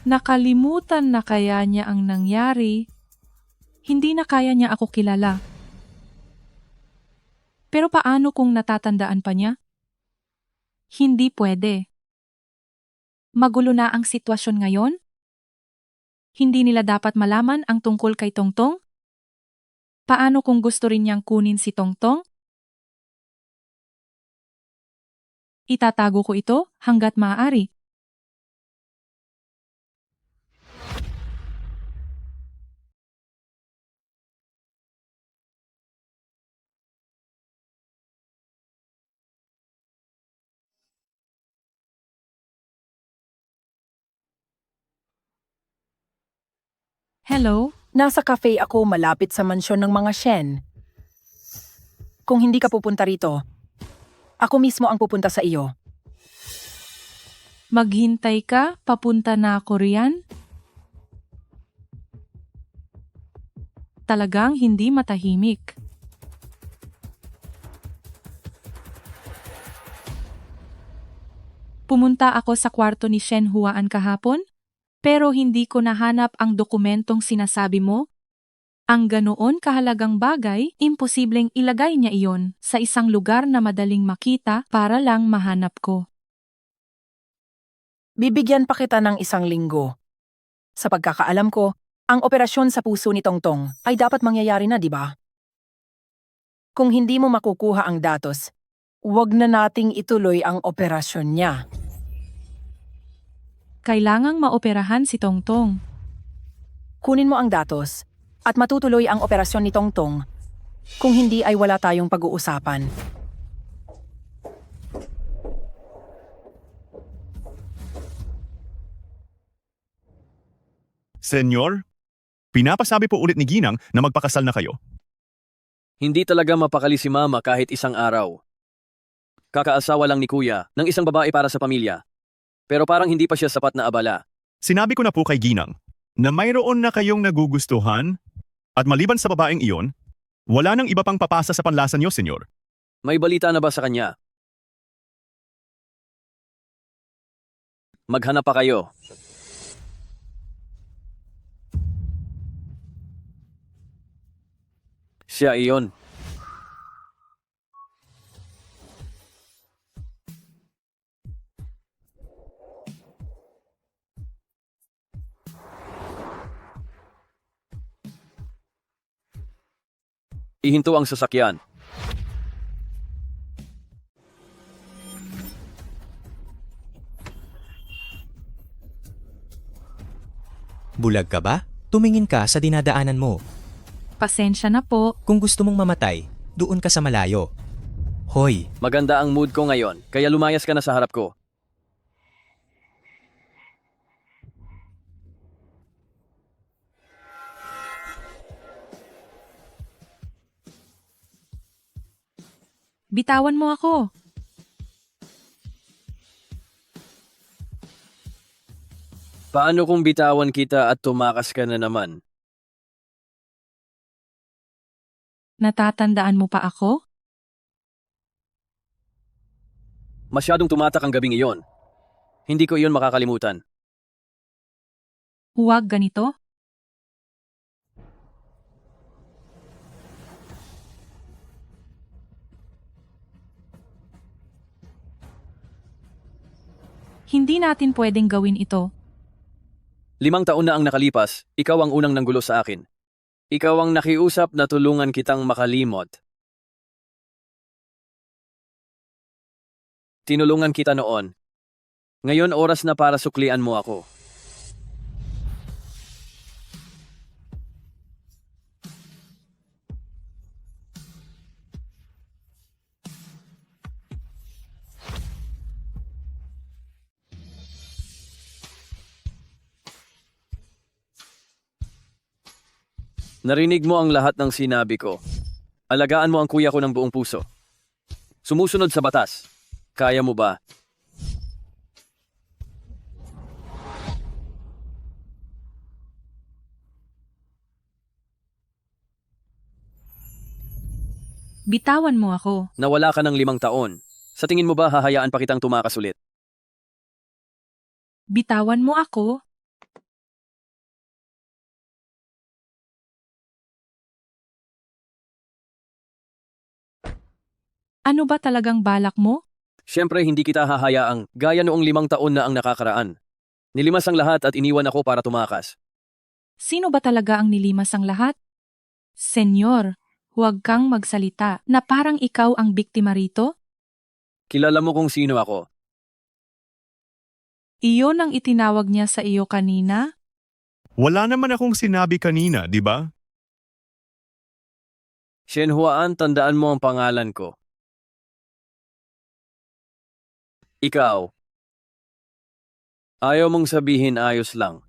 Nakalimutan na kaya niya ang nangyari? Hindi na kaya niya ako kilala. Pero paano kung natatandaan pa niya? Hindi pwede. Magulo na ang sitwasyon ngayon? Hindi nila dapat malaman ang tungkol kay Tongtong? Paano kung gusto rin niyang kunin si Tongtong? Itatago ko ito hanggat maaari. Hello? Nasa cafe ako malapit sa mansyon ng mga Shen. Kung hindi ka pupunta rito, ako mismo ang pupunta sa iyo. Maghintay ka, papunta na ako riyan? Talagang hindi matahimik. Pumunta ako sa kwarto ni Shen Huaan kahapon, pero hindi ko nahanap ang dokumentong sinasabi mo. Ang ganoon kahalagang bagay, imposibleng ilagay niya iyon sa isang lugar na madaling makita para lang mahanap ko. Bibigyan pa kita ng 1 linggo. Sa pagkakaalam ko, ang operasyon sa puso ni Tongtong ay dapat mangyayari na, di ba? Kung hindi mo makukuha ang datos, huwag na nating ituloy ang operasyon niya. Kailangang maoperahan si Tongtong. Kunin mo ang datos at matutuloy ang operasyon ni Tongtong. Kung hindi ay wala tayong pag-uusapan. Senyor, pinapasabi po ulit ni Ginang na magpakasal na kayo. Hindi talaga mapakali si Mama kahit isang araw. Kakaasawa lang ni Kuya ng isang babae para sa pamilya. Pero parang hindi pa siya sapat na abala. Sinabi ko na po kay Ginang na mayroon na kayong nagugustuhan at maliban sa babaeng iyon, wala nang iba pang papasa sa panlasa niyo, senyor. May balita na ba sa kanya? Maghanap pa kayo. Siya iyon. Ihinto ang sasakyan. Bulag ka ba? Tumingin ka sa dinadaanan mo. Pasensya na po. Kung gusto mong mamatay, doon ka sa malayo. Hoy, Maganda ang mood ko ngayon, kaya lumayas ka na sa harap ko. Bitawan mo ako. Paano kung bitawan kita at tumakas ka na naman? Natatandaan mo pa ako? Masyadong tumatak ang gabing iyon. Hindi ko iyon makakalimutan. Huwag ganito. Hindi natin pwedeng gawin ito. 5 taon na ang nakalipas, ikaw ang unang nanggulo sa akin. Ikaw ang nakiusap na tulungan kitang makalimot. Tinulungan kita noon. Ngayon oras na para suklian mo ako. Narinig mo ang lahat ng sinabi ko. Alagaan mo ang kuya ko ng buong puso. Sumusunod sa batas. Kaya mo ba? Bitawan mo ako. Nawala ka ng 5 taon. Sa tingin mo ba hahayaan pa kitang tumakas ulit? Bitawan mo ako. Ano ba talagang balak mo? Siyempre hindi kita hahayaang gaya noong 5 taon na ang nakakaraan. Nilimas ang lahat at iniwan ako para tumakas. Sino ba talaga ang nilimas ang lahat? Senyor, huwag kang magsalita na parang ikaw ang biktima rito. Kilala mo kung sino ako. Iyon ang itinawag niya sa iyo kanina? Wala naman akong sinabi kanina, di ba? Shen Huaan, tandaan mo ang pangalan ko. Ikaw. Ayaw mong sabihin ayos lang.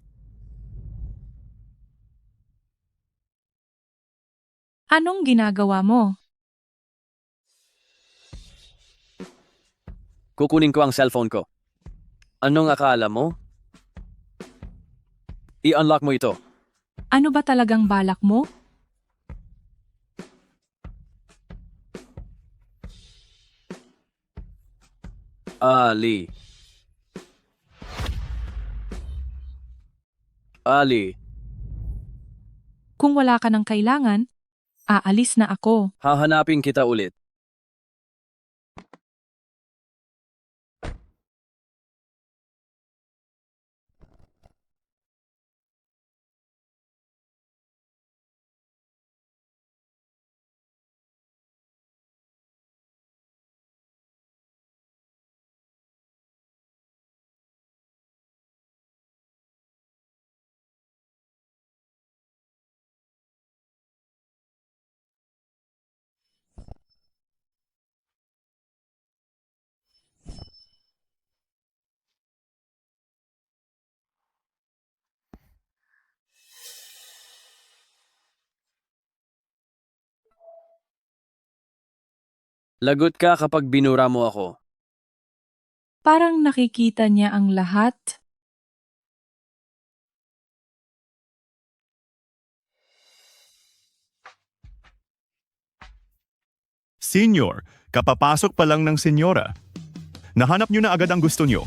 Anong ginagawa mo? Kukunin ko ang cellphone ko. Anong akala mo? I-unlock mo ito. Ano ba talagang balak mo? Ali. Ali, Kung wala ka ng kailangan, aalis na ako. hahanapin kita ulit. Lagot ka kapag binura mo ako. Parang nakikita niya ang lahat. Senior, kapapasok pa lang ng senyora. Nahanap niyo na agad ang gusto niyo.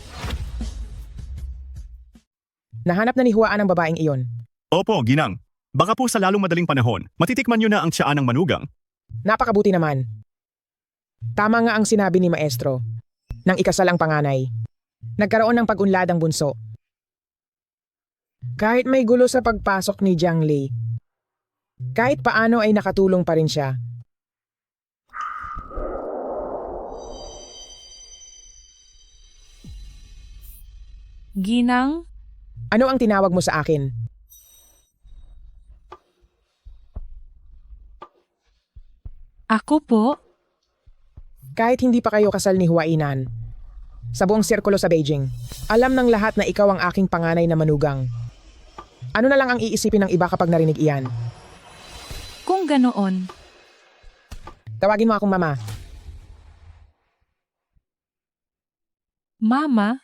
Nahanap na ni Huaan ang babaeng iyon. Opo, ginang. Baka po sa lalong madaling panahon, matitikman niyo na ang tiyaan ng manugang. Napakabuti naman. Tama nga ang sinabi ni Maestro. Nang ikasal ang panganay. Nagkaroon ng pag-unlad ang bunso. Kahit may gulo sa pagpasok ni Jiang Li, kahit paano ay nakatulong pa rin siya. Ginang, Ano ang tinawag mo sa akin? ako po. Kahit hindi pa kayo kasal ni Huainan, sa buong sirkulo sa Beijing, alam ng lahat na ikaw ang aking panganay na manugang. Ano na lang ang iisipin ng iba kapag narinig iyan? Kung ganoon, Tawagin mo akong mama. Mama,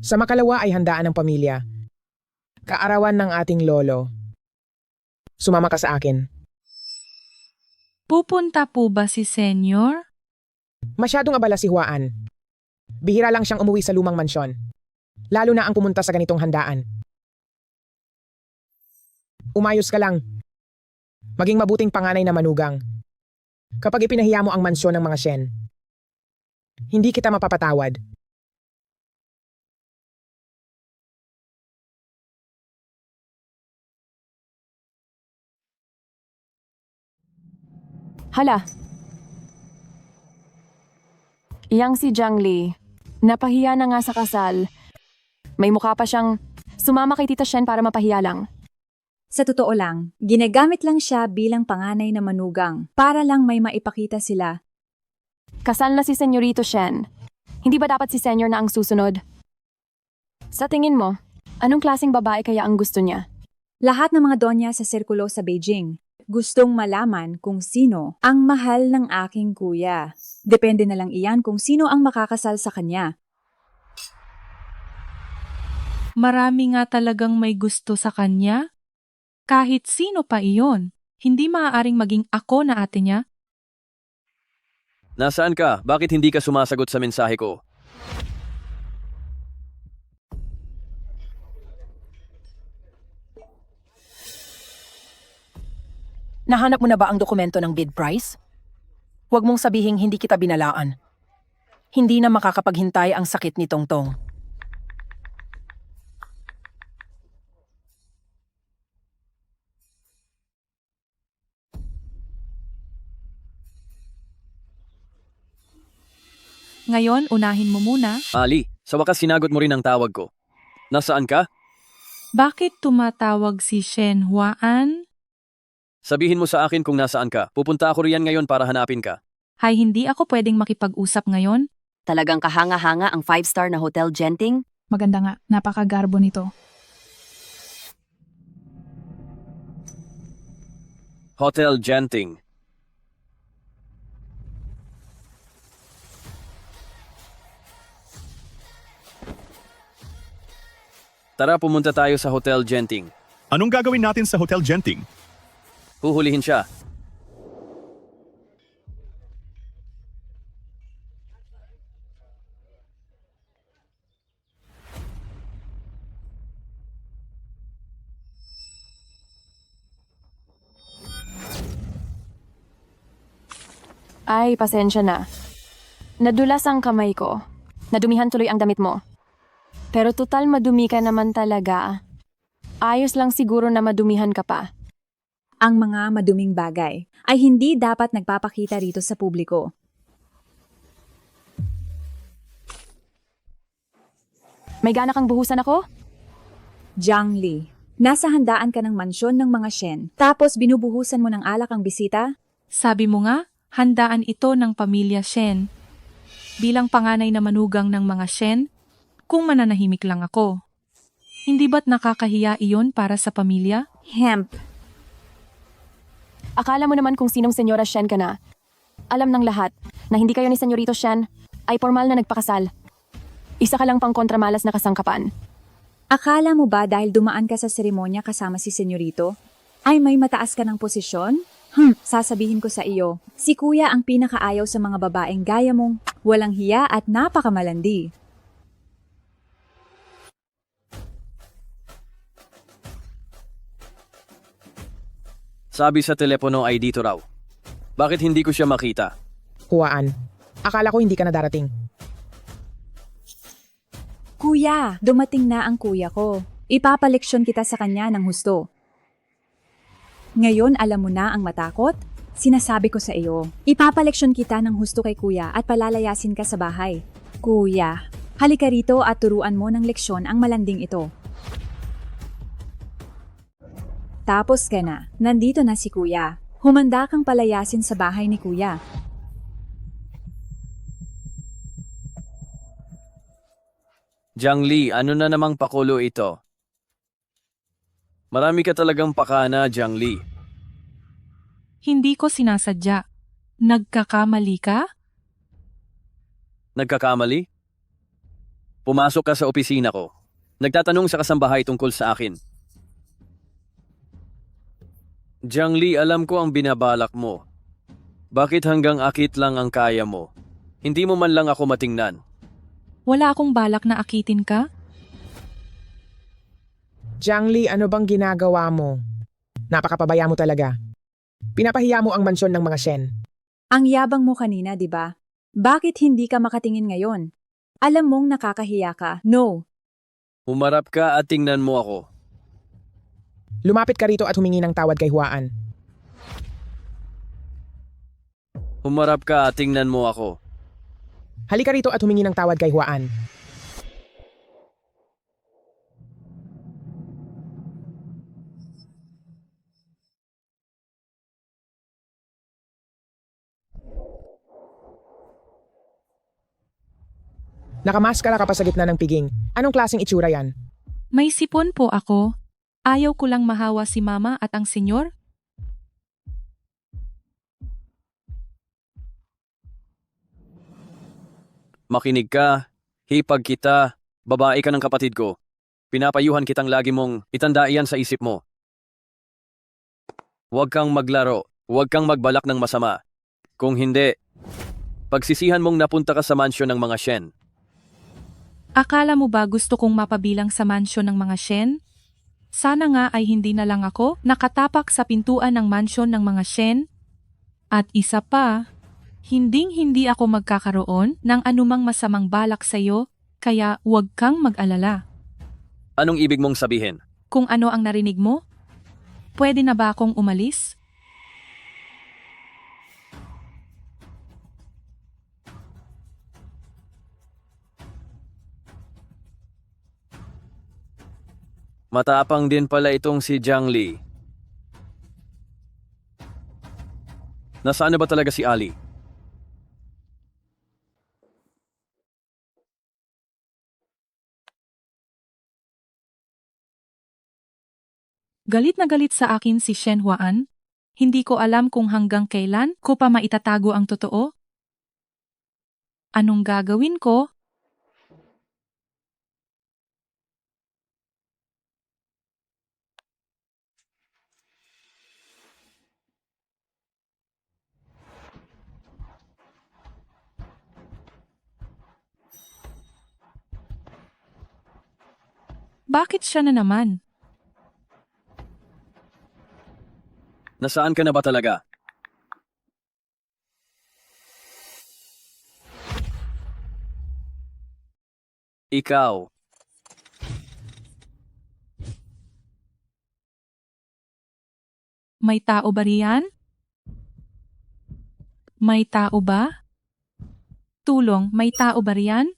Sa makalawa ay handaan ng pamilya. Kaarawan ng ating lolo. Sumama ka sa akin. pupunta po ba si Senyor? Masyadong abala si Huaan. Bihira lang siyang umuwi sa lumang mansyon. Lalo na ang pumunta sa ganitong handaan. Umayos ka lang. Maging mabuting panganay na manugang. Kapag ipinahiya mo ang mansyon ng mga Shen, hindi kita mapapatawad. Hala! Iyang si Jiang Li. Napahiya na nga sa kasal. May mukha pa siyang sumama kay Tita Shen para mapahiya lang. Sa totoo lang, ginagamit lang siya bilang panganay na manugang para lang may maipakita sila. Kasal na si Senyorito Shen. Hindi ba dapat si Senyor na ang susunod? Sa tingin mo, anong klaseng babae kaya ang gusto niya? Lahat ng mga donya sa sirkulo sa Beijing gustong malaman kung sino ang mahal ng aking kuya. Depende na lang iyan kung sino ang makakasal sa kanya. Marami nga talagang may gusto sa kanya. Kahit sino pa iyon, hindi maaaring maging ako na ate niya. Nasaan ka? Bakit hindi ka sumasagot sa mensahe ko? Nahanap mo na ba ang dokumento ng bid price? Huwag mong sabihing hindi kita binalaan. Hindi na makakapaghintay ang sakit ni Tongtong. Ngayon, unahin mo muna. Ali, sa wakas sinagot mo rin ang tawag ko. Nasaan ka? Bakit tumatawag si Shen Huan? Sabihin mo sa akin kung nasaan ka. Pupunta ako riyan ngayon para hanapin ka. Hay, hindi ako pwedeng makipag-usap ngayon. Talagang kahanga-hanga ang 5-star na Hotel Genting? Maganda nga, napakagarbo nito. Hotel Genting. Tara, pumunta tayo sa Hotel Genting. Anong gagawin natin sa Hotel Genting? Huhulihin siya. Ay, pasensya na. Nadulas ang kamay ko. Nadumihan tuloy ang damit mo. Pero total madumi ka naman talaga. Ayos lang siguro na madumihan ka pa. Ang mga maduming bagay ay hindi dapat nagpapakita rito sa publiko. May gana kang buhusan ako? Jiang Li, nasa handaan ka ng mansyon ng mga Shen, tapos binubuhusan mo ng alak ang bisita? Sabi mo nga, handaan ito ng pamilya Shen. Bilang panganay na manugang ng mga Shen, kung mananahimik lang ako. Hindi ba't nakakahiya iyon para sa pamilya? Hemp. Akala mo naman kung sinong Senyora Shen ka na. Alam ng lahat na hindi kayo ni Senyorito Shen ay formal na nagpakasal. Isa ka lang pang kontramalas na kasangkapan. Akala mo ba dahil dumaan ka sa seremonya kasama si Senyorito, ay may mataas ka ng posisyon? Sasabihin ko sa iyo, si Kuya ang pinakaayaw sa mga babaeng gaya mong walang hiya at napakamalandi. Sabi sa telepono ay dito raw. Bakit hindi ko siya makita? Huwaan, akala ko hindi ka na darating. Kuya, dumating na ang kuya ko. Ipapaleksyon kita sa kanya ng husto. Ngayon alam mo na ang matakot? Sinasabi ko sa iyo, ipapaleksyon kita ng husto kay kuya at palalayasin ka sa bahay. Kuya, halika rito at turuan mo ng leksyon ang malanding ito. Tapos ka na, nandito na si kuya. Humanda kang palayasin sa bahay ni kuya. Jiang Li, ano na namang pakulo ito? Marami ka talagang pakana, Jiang Li. Hindi ko sinasadya. Nagkakamali ka? Nagkakamali? Pumasok ka sa opisina ko. Nagtatanong sa kasambahay tungkol sa akin. Jiang Li, alam ko ang binabalak mo. Bakit hanggang akit lang ang kaya mo? Hindi mo man lang ako matingnan. Wala akong balak na akitin ka? Jiang Li, ano bang ginagawa mo? Napakapabaya mo talaga. Pinapahiya mo ang mansyon ng mga Shen. Ang yabang mo kanina, di ba? Bakit hindi ka makatingin ngayon? Alam mong nakakahiya ka. No. Humarap ka at tingnan mo ako. Lumapit ka rito at humingi ng tawad kay Huaan. Humarap ka at tingnan mo ako. Halika rito at humingi ng tawad kay Huaan. Nakamaskara ka pa sa gitna ng piging. Anong klaseng itsura yan? May sipon po ako. Ayaw ko lang mahawa si mama at ang senyor. Makinig ka, hipag kita, babae ka ng kapatid ko. Pinapayuhan kitang lagi mong itanda iyan sa isip mo. Huwag kang maglaro, huwag kang magbalak ng masama. Kung hindi, pagsisihan mong napunta ka sa mansyon ng mga Shen. Akala mo ba gusto kong mapabilang sa mansyon ng mga Shen? Sana nga ay hindi na lang ako nakatapak sa pintuan ng mansyon ng mga Shen. At isa pa, hinding-hindi ako magkakaroon ng anumang masamang balak sa iyo, kaya huwag kang mag-alala. Anong ibig mong sabihin? Kung ano ang narinig mo? Pwede na ba akong umalis? Matapang din pala itong si Jiang Li. Nasaan na ba talaga si Ali? Galit na galit sa akin si Shen Huan. Hindi ko alam kung hanggang kailan ko pa maitatago ang totoo. Anong gagawin ko? Bakit siya na naman? Nasaan ka na ba talaga? Ikaw. May tao ba riyan? May tao ba? Tulong, may tao ba riyan?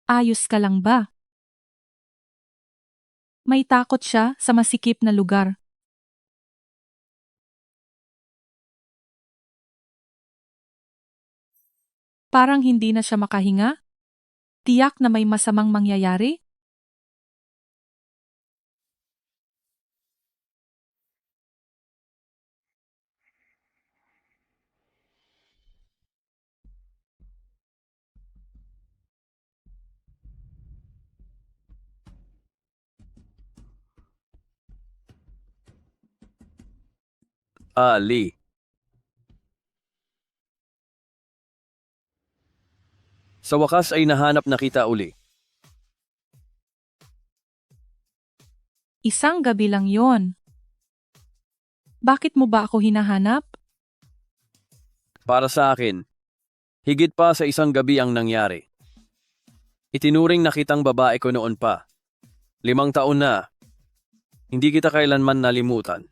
Ayos ka lang ba? May takot siya sa masikip na lugar. Parang hindi na siya makahinga. Tiyak na may masamang mangyayari. Ali. Sa wakas ay nahanap na kita uli. Isang gabi lang yon. Bakit mo ba ako hinahanap? Para sa akin, higit pa sa isang gabi ang nangyari. Itinuring na kitang babae ko noon pa. 5 taon na. Hindi kita kailanman nalimutan.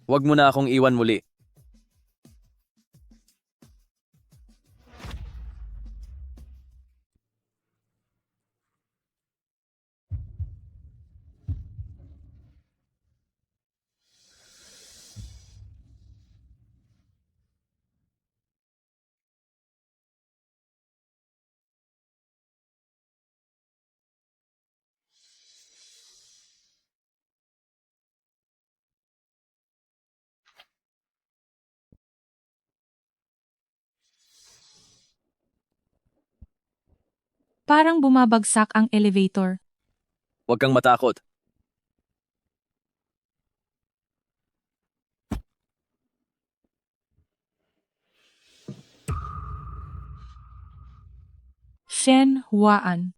Huwag mo na akong iwan muli. Parang bumabagsak ang elevator. Huwag kang matakot. Shen Huan.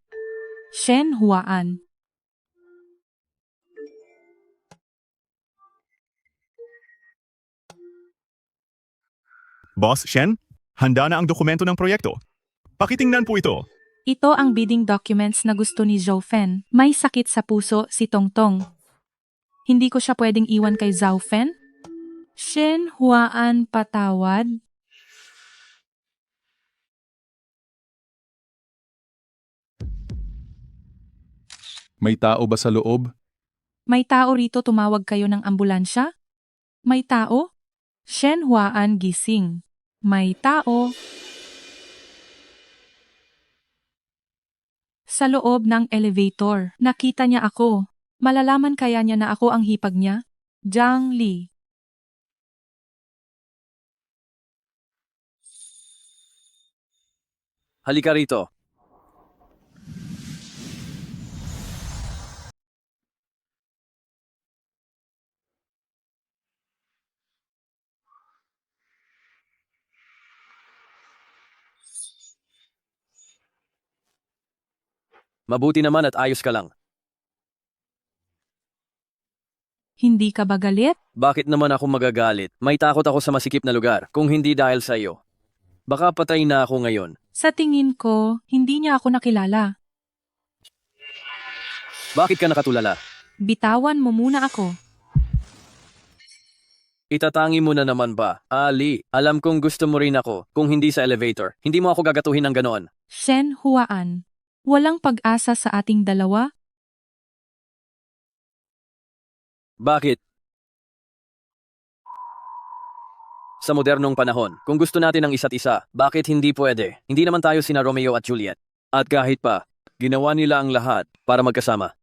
Shen Huan. Boss Shen, handa na ang dokumento ng proyekto. Pakitingnan po ito. Ito ang bidding documents na gusto ni Zhou Fen. May sakit sa puso si Tongtong. Hindi ko siya pwedeng iwan kay Zhou Fen? Shen Huan patawad? May tao ba sa loob? May tao rito, tumawag kayo ng ambulansya? May tao? Shen Huan gising. May tao. Sa loob ng elevator, nakita niya ako. Malalaman kaya niya na ako ang hipag niya? Jiang Li. Halika rito. Mabuti naman at ayos ka lang. Hindi ka ba galit? Bakit naman ako magagalit? May takot ako sa masikip na lugar, kung hindi dahil sa iyo. Baka patay na ako ngayon. Sa tingin ko, hindi niya ako nakilala. Bakit ka nakatulala? Bitawan mo muna ako. Itatangi mo na naman ba? Ali, alam kong gusto mo rin ako. Kung hindi sa elevator, hindi mo ako gagatuhin ng ganoon. Shen Huaan, walang pag-asa sa ating dalawa? Bakit? Sa modernong panahon, kung gusto natin ang isa't isa, bakit hindi pwede? Hindi naman tayo sina Romeo at Juliet. At kahit pa, ginawa nila ang lahat para magkasama.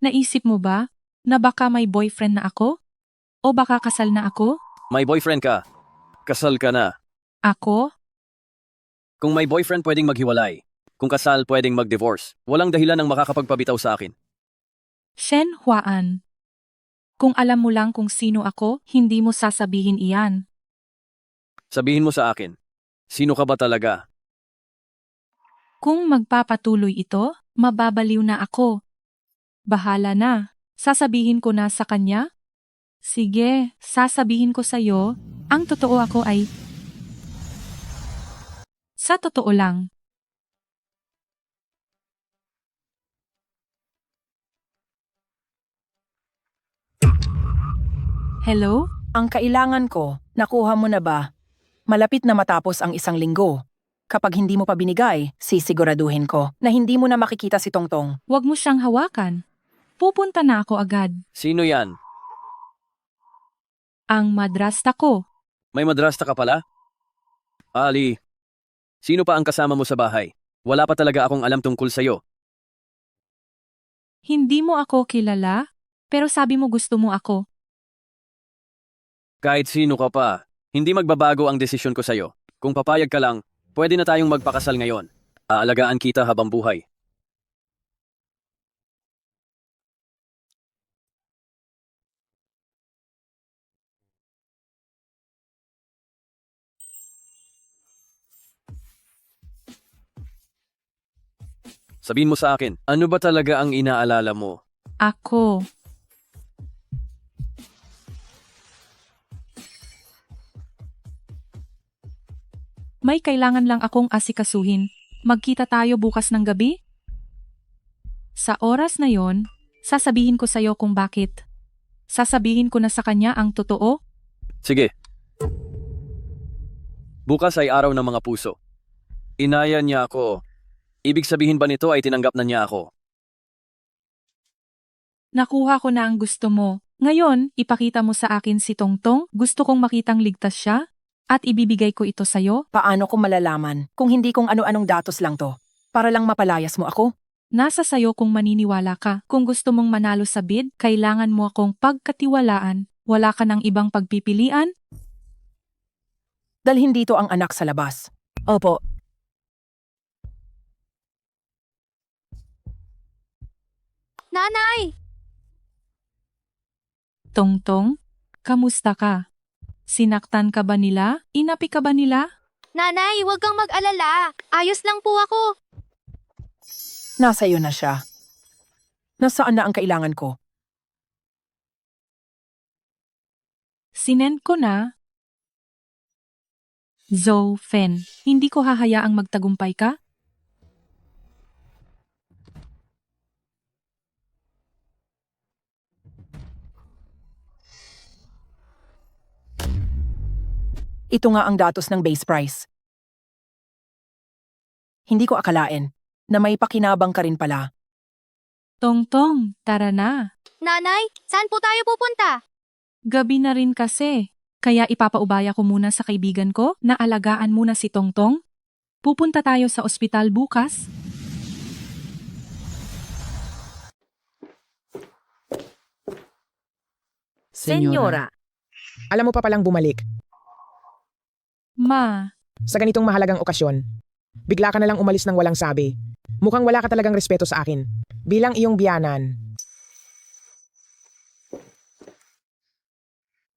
Naisip mo ba na baka may boyfriend na ako? O baka kasal na ako? May boyfriend ka. Kasal ka na. Ako? Kung may boyfriend pwedeng maghiwalay. Kung kasal pwedeng mag-divorce. Walang dahilan ang makakapagpabitaw sa akin. Shen Huaan, kung alam mo lang kung sino ako, hindi mo sasabihin iyan. Sabihin mo sa akin, sino ka ba talaga? Kung magpapatuloy ito, mababaliw na ako. Bahala na. Sasabihin ko na sa kanya? Sige, sasabihin ko sa'yo, ang totoo ako ay... Sa totoo lang. Hello? Ang kailangan ko, nakuha mo na ba? Malapit na matapos ang 1 linggo. Kapag hindi mo pa binigay, sisiguraduhin ko na hindi mo na makikita si Tongtong. Huwag mo siyang hawakan. Pupunta na ako agad. Sino yan? Ang madrasta ko. May madrasta ka pala? Ali, sino pa ang kasama mo sa bahay? Wala pa talaga akong alam tungkol sa'yo. Hindi mo ako kilala, pero sabi mo gusto mo ako. Kahit sino ka pa, hindi magbabago ang desisyon ko sa'yo. Kung papayag ka lang, pwede na tayong magpakasal ngayon. Aalagaan kita habang buhay. Sabihin mo sa akin, ano ba talaga ang inaalala mo? Ako. May kailangan lang akong asikasuhin. Magkita tayo bukas ng gabi? Sa oras na yon, sasabihin ko sa'yo kung bakit. Sasabihin ko na sa kanya ang totoo. Sige. Bukas ay araw ng mga puso. Inaya niya ako. Ibig sabihin ba nito ay tinanggap na niya ako? Nakuha ko na ang gusto mo. Ngayon, ipakita mo sa akin si Tongtong. Gusto kong makitang ligtas siya. At ibibigay ko ito sa'yo. Paano ko malalaman kung hindi kung ano-anong datos lang to? Para lang mapalayas mo ako? Nasa sayo kung maniniwala ka. Kung gusto mong manalo sa bid, kailangan mo akong pagkatiwalaan. Wala ka ng ibang pagpipilian? Dalhin dito ang anak sa labas. Opo. Nanay! Tongtong, kamusta ka? Sinaktan ka ba nila? Inapi ka ba nila? Nanay, huwag kang mag-alala. Ayos lang po ako. Nasa iyo na siya. Nasaan na ang kailangan ko? Sinend ko na. Zhou Fen, hindi ko hahayaang magtagumpay ka? Ito nga ang datos ng base price. Hindi ko akalain na may pakinabang ka rin pala. Tongtong, tara na. Nanay, saan po tayo pupunta? Gabi na rin kasi. Kaya ipapaubaya ko muna sa kaibigan ko na alagaan muna si Tongtong. Pupunta tayo sa ospital bukas. Senyora. Alam mo pa palang bumalik. Ma. Sa ganitong mahalagang okasyon, bigla ka na lang umalis ng walang sabi. Mukhang wala ka talagang respeto sa akin. Bilang iyong biyanan.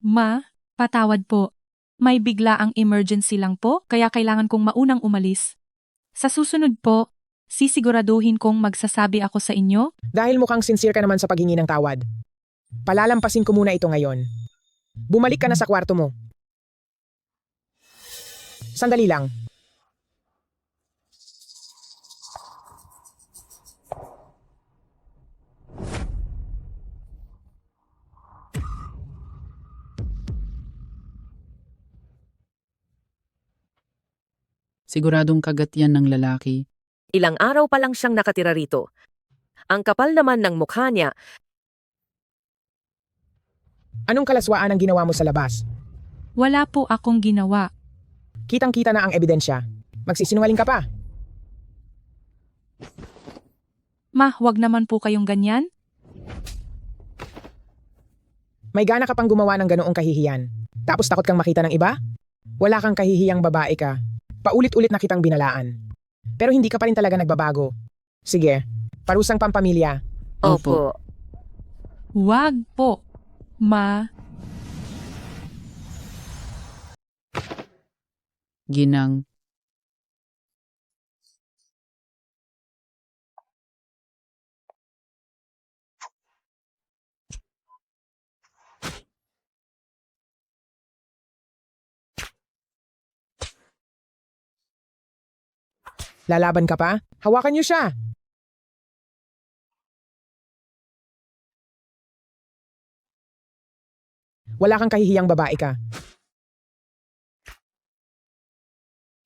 Ma, patawad po. May bigla ang emergency lang po, kaya kailangan kong maunang umalis. Sa susunod po, sisiguraduhin kong magsasabi ako sa inyo. Dahil mukhang sincere ka naman sa paghingi ng tawad. Palalampasin ko muna ito ngayon. Bumalik ka na sa kwarto mo. Sandali lang. Siguradong kagat yan ng lalaki. Ilang araw pa lang siyang nakatira rito. Ang kapal naman ng mukha niya. Anong kalaswaan ang ginawa mo sa labas? Wala po akong ginawa. Kitang-kita na ang ebidensya. Magsisinungaling ka pa. Ma, wag naman po kayong ganyan. May gana ka pang gumawa ng ganoong kahihiyan. Tapos takot kang makita ng iba? Wala kang kahihiyang babae ka. Paulit-ulit na kitang binalaan. Pero hindi ka pa rin talaga nagbabago. Sige, parusang pampamilya. Opo. Wag po. Ma, Ginang, Lalaban ka pa? Hawakan niyo siya! Wala kang kahihiyang babae ka.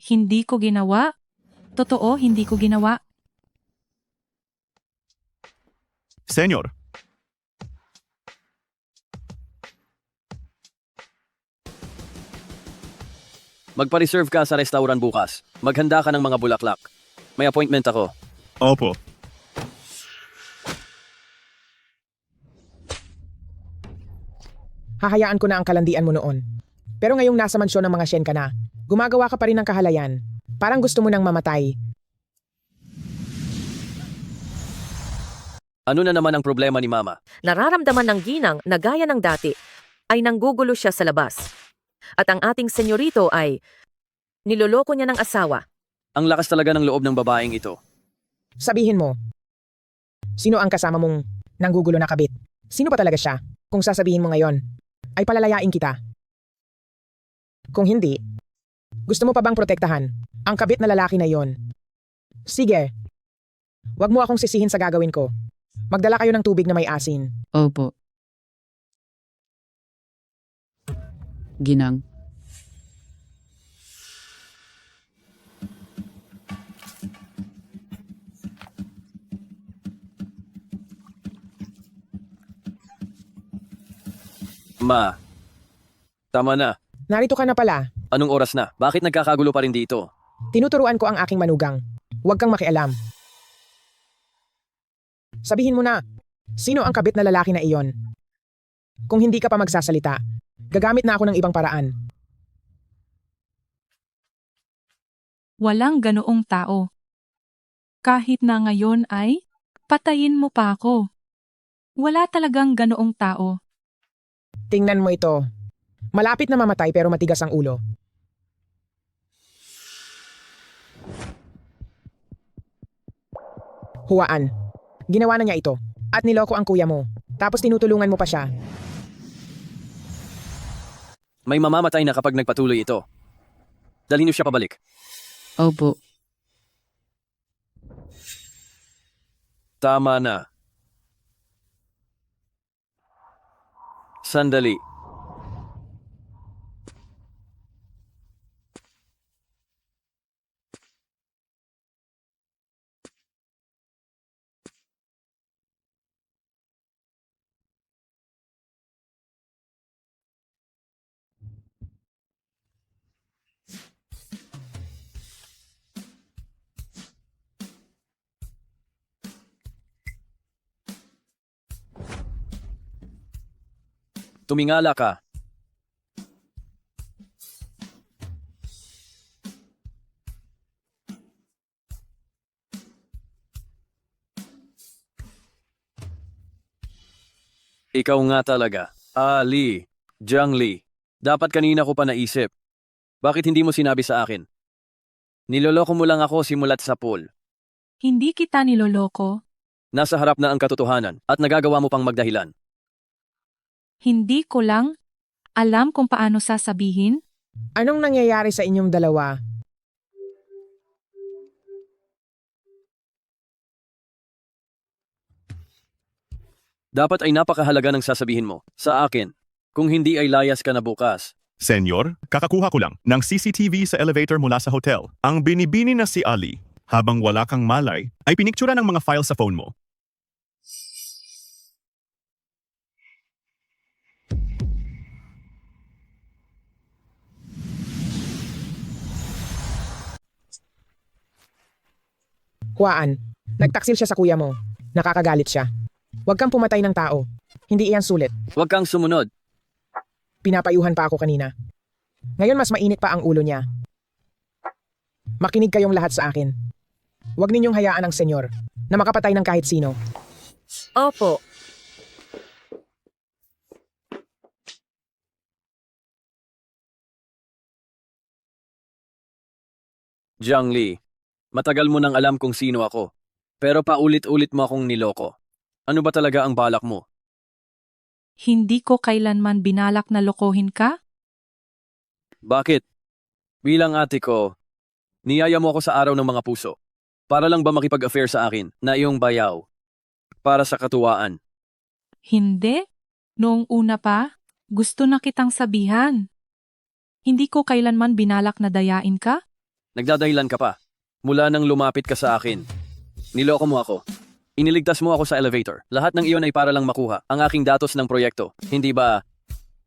hindi ko ginawa. Totoo, hindi ko ginawa. Senyor, Magpa-reserve ka sa restaurant bukas. Maghanda ka ng mga bulaklak. May appointment ako. opo. Hahayaan ko na ang kalandian mo noon. Pero ngayong nasa mansyon ng mga Shen ka na, gumagawa ka pa rin ng kahalayan. Parang gusto mo nang mamatay. Ano na naman ang problema ni Mama? Nararamdaman ng ginang na gaya ng dati ay nanggugulo siya sa labas. At ang ating senyorito ay niloloko niya ng asawa. Ang lakas talaga ng loob ng babaeng ito. Sabihin mo, sino ang kasama mong nanggugulo na kabit? Sino pa talaga siya? Kung sasabihin mo ngayon, ay palalayain kita. Kung hindi, gusto mo pa bang protektahan ang kabit na lalaki na yon? Sige, wag mo akong sisihin sa gagawin ko. Magdala kayo ng tubig na may asin. opo. Ginang, Ma, tama na. Narito ka na pala. Anong oras na? Bakit nagkakagulo pa rin dito? Tinuturuan ko ang aking manugang. Huwag kang makialam. Sabihin mo na, sino ang kabit na lalaki na iyon? Kung hindi ka pa magsasalita, gagamit na ako ng ibang paraan. Walang ganoong tao. Kahit na ngayon ay, patayin mo pa ako. Wala talagang ganoong tao. Tingnan mo ito. Malapit na mamatay pero matigas ang ulo. Huwaan. Ginawa na niya ito. At niloko ang kuya mo. Tapos tinutulungan mo pa siya. May mamamatay na kapag nagpatuloy ito. Dalhin niyo siya pabalik. opo. Tama na. Sandali. Tumingala ka. Ikaw nga talaga. Lee. Jiang Li. Dapat kanina ko pa naisip. Bakit hindi mo sinabi sa akin? Niloloko mo lang ako simulat sa pool. Hindi kita niloloko. Nasa harap na ang katotohanan at nagagawa mo pang magdahilan. Hindi ko lang alam kung paano sasabihin. Anong nangyayari sa inyong dalawa? Dapat ay napakahalaga ng sasabihin mo. Sa akin. Kung hindi ay layas ka na bukas. Senyor, kakakuha ko lang ng CCTV sa elevator mula sa hotel. Ang binibini na si Ali, habang wala kang malay, ay piniktura ng mga file sa phone mo. Huwaan, nagtaksil siya sa kuya mo. Nakakagalit siya. Huwag kang pumatay ng tao. Hindi iyan sulit. Huwag kang sumunod. Pinapayuhan pa ako kanina. Ngayon mas mainit pa ang ulo niya. Makinig kayong lahat sa akin. Huwag ninyong hayaan ang senyor na makapatay ng kahit sino. Opo. Jiang Li, matagal mo nang alam kung sino ako. Pero paulit-ulit mo akong niloko. Ano ba talaga ang balak mo? Hindi ko kailanman binalak na lokohin ka? Bakit? Bilang ate ko, niyaya mo ako sa araw ng mga puso. Para lang ba makipag-affair sa akin na iyong bayaw? Para sa katuwaan. Hindi. Noong una pa, gusto na kitang sabihan. Hindi ko kailanman binalak na dayain ka? Nagdadahilan ka pa. Mula nang lumapit ka sa akin. Niloko mo ako. Iniligtas mo ako sa elevator. Lahat ng iyon ay para lang makuha ang aking datos ng proyekto. Hindi ba?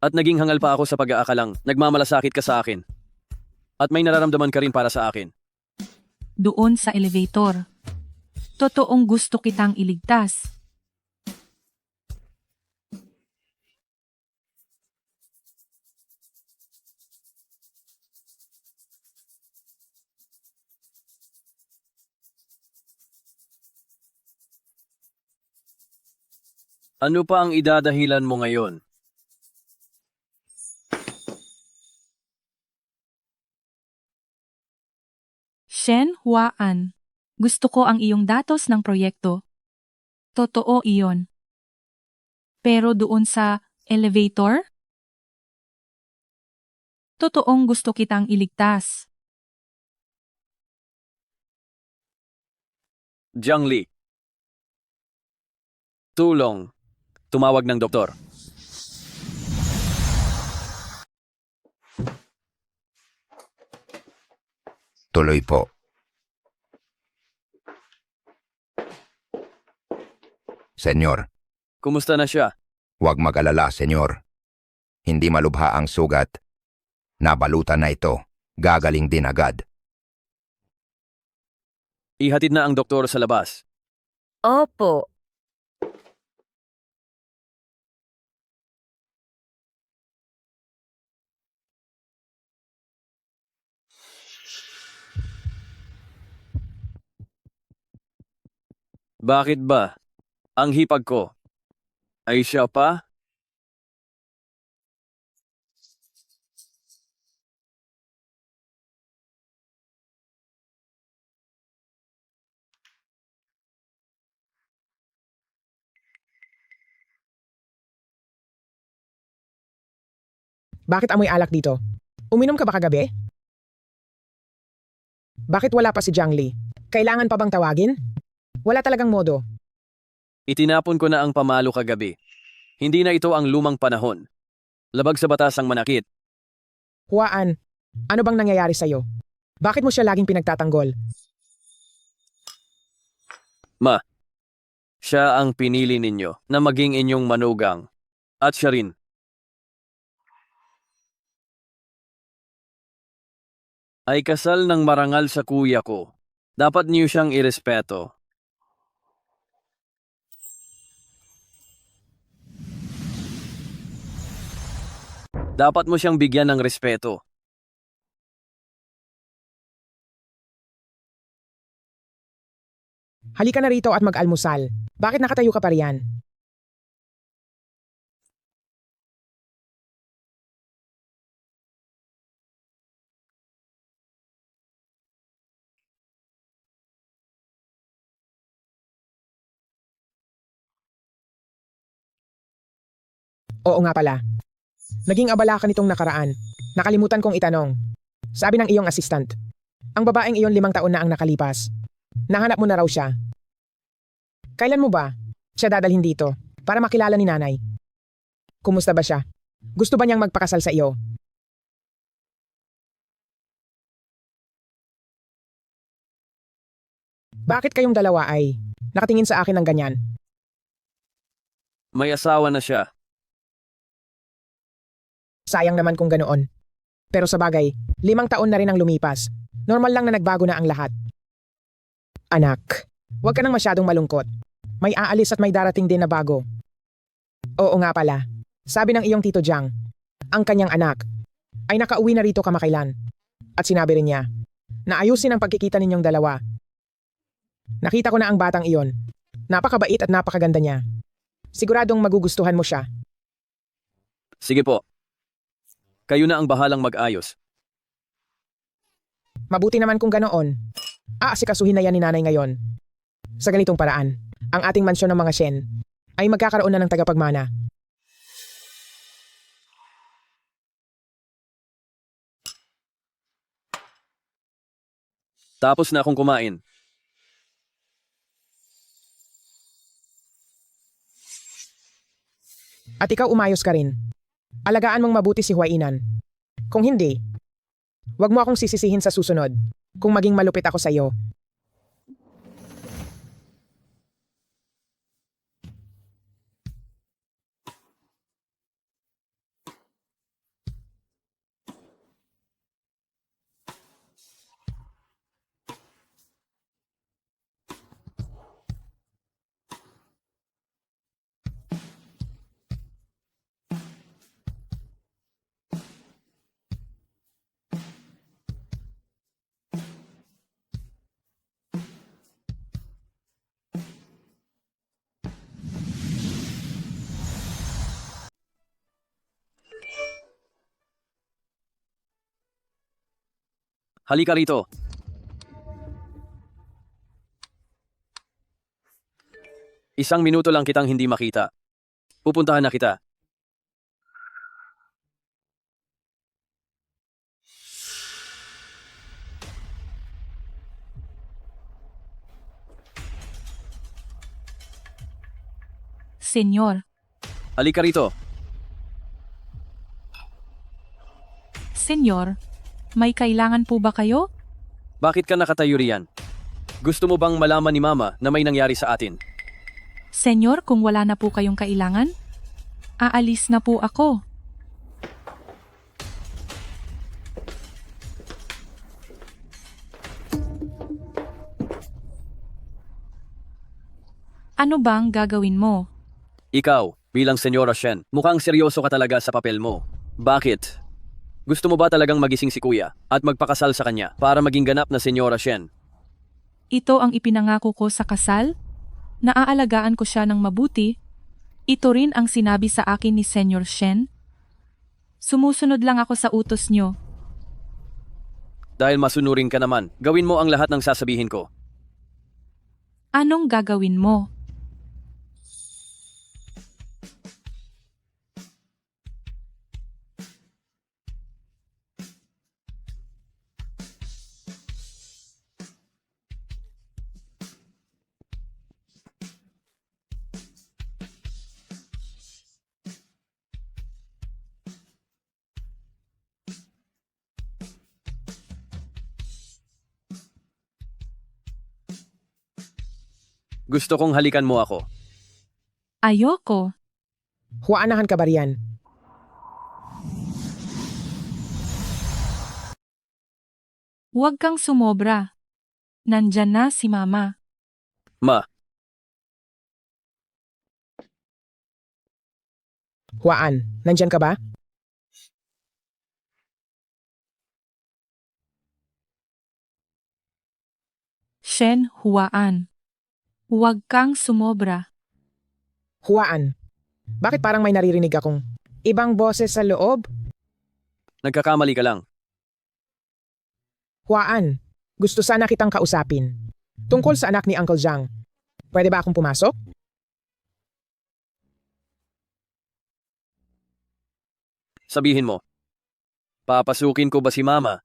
At naging hangal pa ako sa pag-aakalang nagmamalasakit ka sa akin. At may nararamdaman ka rin para sa akin. Doon sa elevator. Totoong gusto kitang iligtas. Ano pa ang idadahilan mo ngayon? Shen Huaan. Gusto ko ang iyong datos ng proyekto. Totoo iyon. Pero doon sa elevator? Totoong gusto kitang iligtas. Jiang Li. Tulong. Tumawag ng doktor. Tuloy po. Senyor, Kumusta na siya? huwag mag-alala, senyor. Hindi malubha ang sugat. Nabalutan na ito. Gagaling din agad. Ihatid na ang doktor sa labas. Opo. Bakit ba? Ang hipag ko. Ay siya pa? Bakit amoy alak dito? Uminom ka ba kagabi? Bakit wala pa si Jiang Li? Kailangan pa bang tawagin? Wala talagang modo. Itinapon ko na ang pamalo kagabi. Hindi na ito ang lumang panahon. Labag sa batas ang manakit. Huwaan, ano bang nangyayari sa'yo? Bakit mo siya laging pinagtatanggol? Ma, siya ang pinili ninyo na maging inyong manugang. At siya rin. Ay kasal ng marangal sa kuya ko. Dapat niyo siyang irespeto. Dapat mo siyang bigyan ng respeto. Halika na rito at mag-almusal. Bakit nakatayo ka pa riyan? Oo nga pala. Naging abala ka nitong nakaraan. Nakalimutan kong itanong. Sabi ng iyong assistant. Ang babaeng iyon 5 taon na ang nakalipas. Nahanap mo na raw siya. Kailan mo ba siya dadalhin dito para makilala ni nanay? Kumusta ba siya? Gusto ba niyang magpakasal sa iyo? Bakit kayong dalawa ay nakatingin sa akin ng ganyan? May asawa na siya. Sayang naman kung ganoon. Pero sa bagay, 5 taon na rin ang lumipas. Normal lang na nagbago na ang lahat. Anak, huwag ka nang masyadong malungkot. May aalis at may darating din na bago. Oo nga pala. Sabi ng iyong Tito Jiang, ang kanyang anak, ay nakauwi na rito kamakailan. At sinabi rin niya, na ayusin ang pagkikita ninyong dalawa. Nakita ko na ang batang iyon. Napakabait at napakaganda niya. Siguradong magugustuhan mo siya. Sige po. Kayo na ang bahalang mag-ayos. Mabuti naman kung ganoon. Aasikasuhin na yan ni nanay ngayon. Sa ganitong paraan, ang ating mansyon ng mga Shen ay magkakaroon na ng tagapagmana. Tapos na akong kumain. At ikaw umayos ka rin. Alagaan mong mabuti si Huainan. Kung hindi, wag mo akong sisisihin sa susunod kung maging malupit ako sa iyo. Halika rito. Isang minuto lang kitang hindi makita. Pupuntahan na kita. Senyor, Halika rito. senyor, may kailangan po ba kayo? Bakit ka nakatayo riyan? Gusto mo bang malaman ni Mama na may nangyari sa atin? Senyor, kung wala na po kayong kailangan, aalis na po ako. Ano bang gagawin mo? Ikaw, bilang Senyora Shen, mukhang seryoso ka talaga sa papel mo. Bakit? Gusto mo ba talagang magising si Kuya at magpakasal sa kanya para maging ganap na Senyora Shen? Ito ang ipinangako ko sa kasal? Naaalagaan ko siya ng mabuti? Ito rin ang sinabi sa akin ni Senyor Shen? Sumusunod lang ako sa utos nyo. Dahil masunurin ka naman, gawin mo ang lahat ng sasabihin ko. Anong gagawin mo? Gusto kong halikan mo ako. Ayoko. Huwaanahan ka ba riyan? Huwag kang sumobra. Nandyan na si Mama. Ma, Huwaan, nandyan ka ba? Shen Huaan. Huwag kang sumobra. Huwaan. Bakit parang may naririnig akong ibang boses sa loob? nagkakamali ka lang. Huwaan, gusto sana kitang kausapin. Tungkol sa anak ni Uncle Jiang. Pwede ba akong pumasok? Sabihin mo, papasukin ko ba si Mama?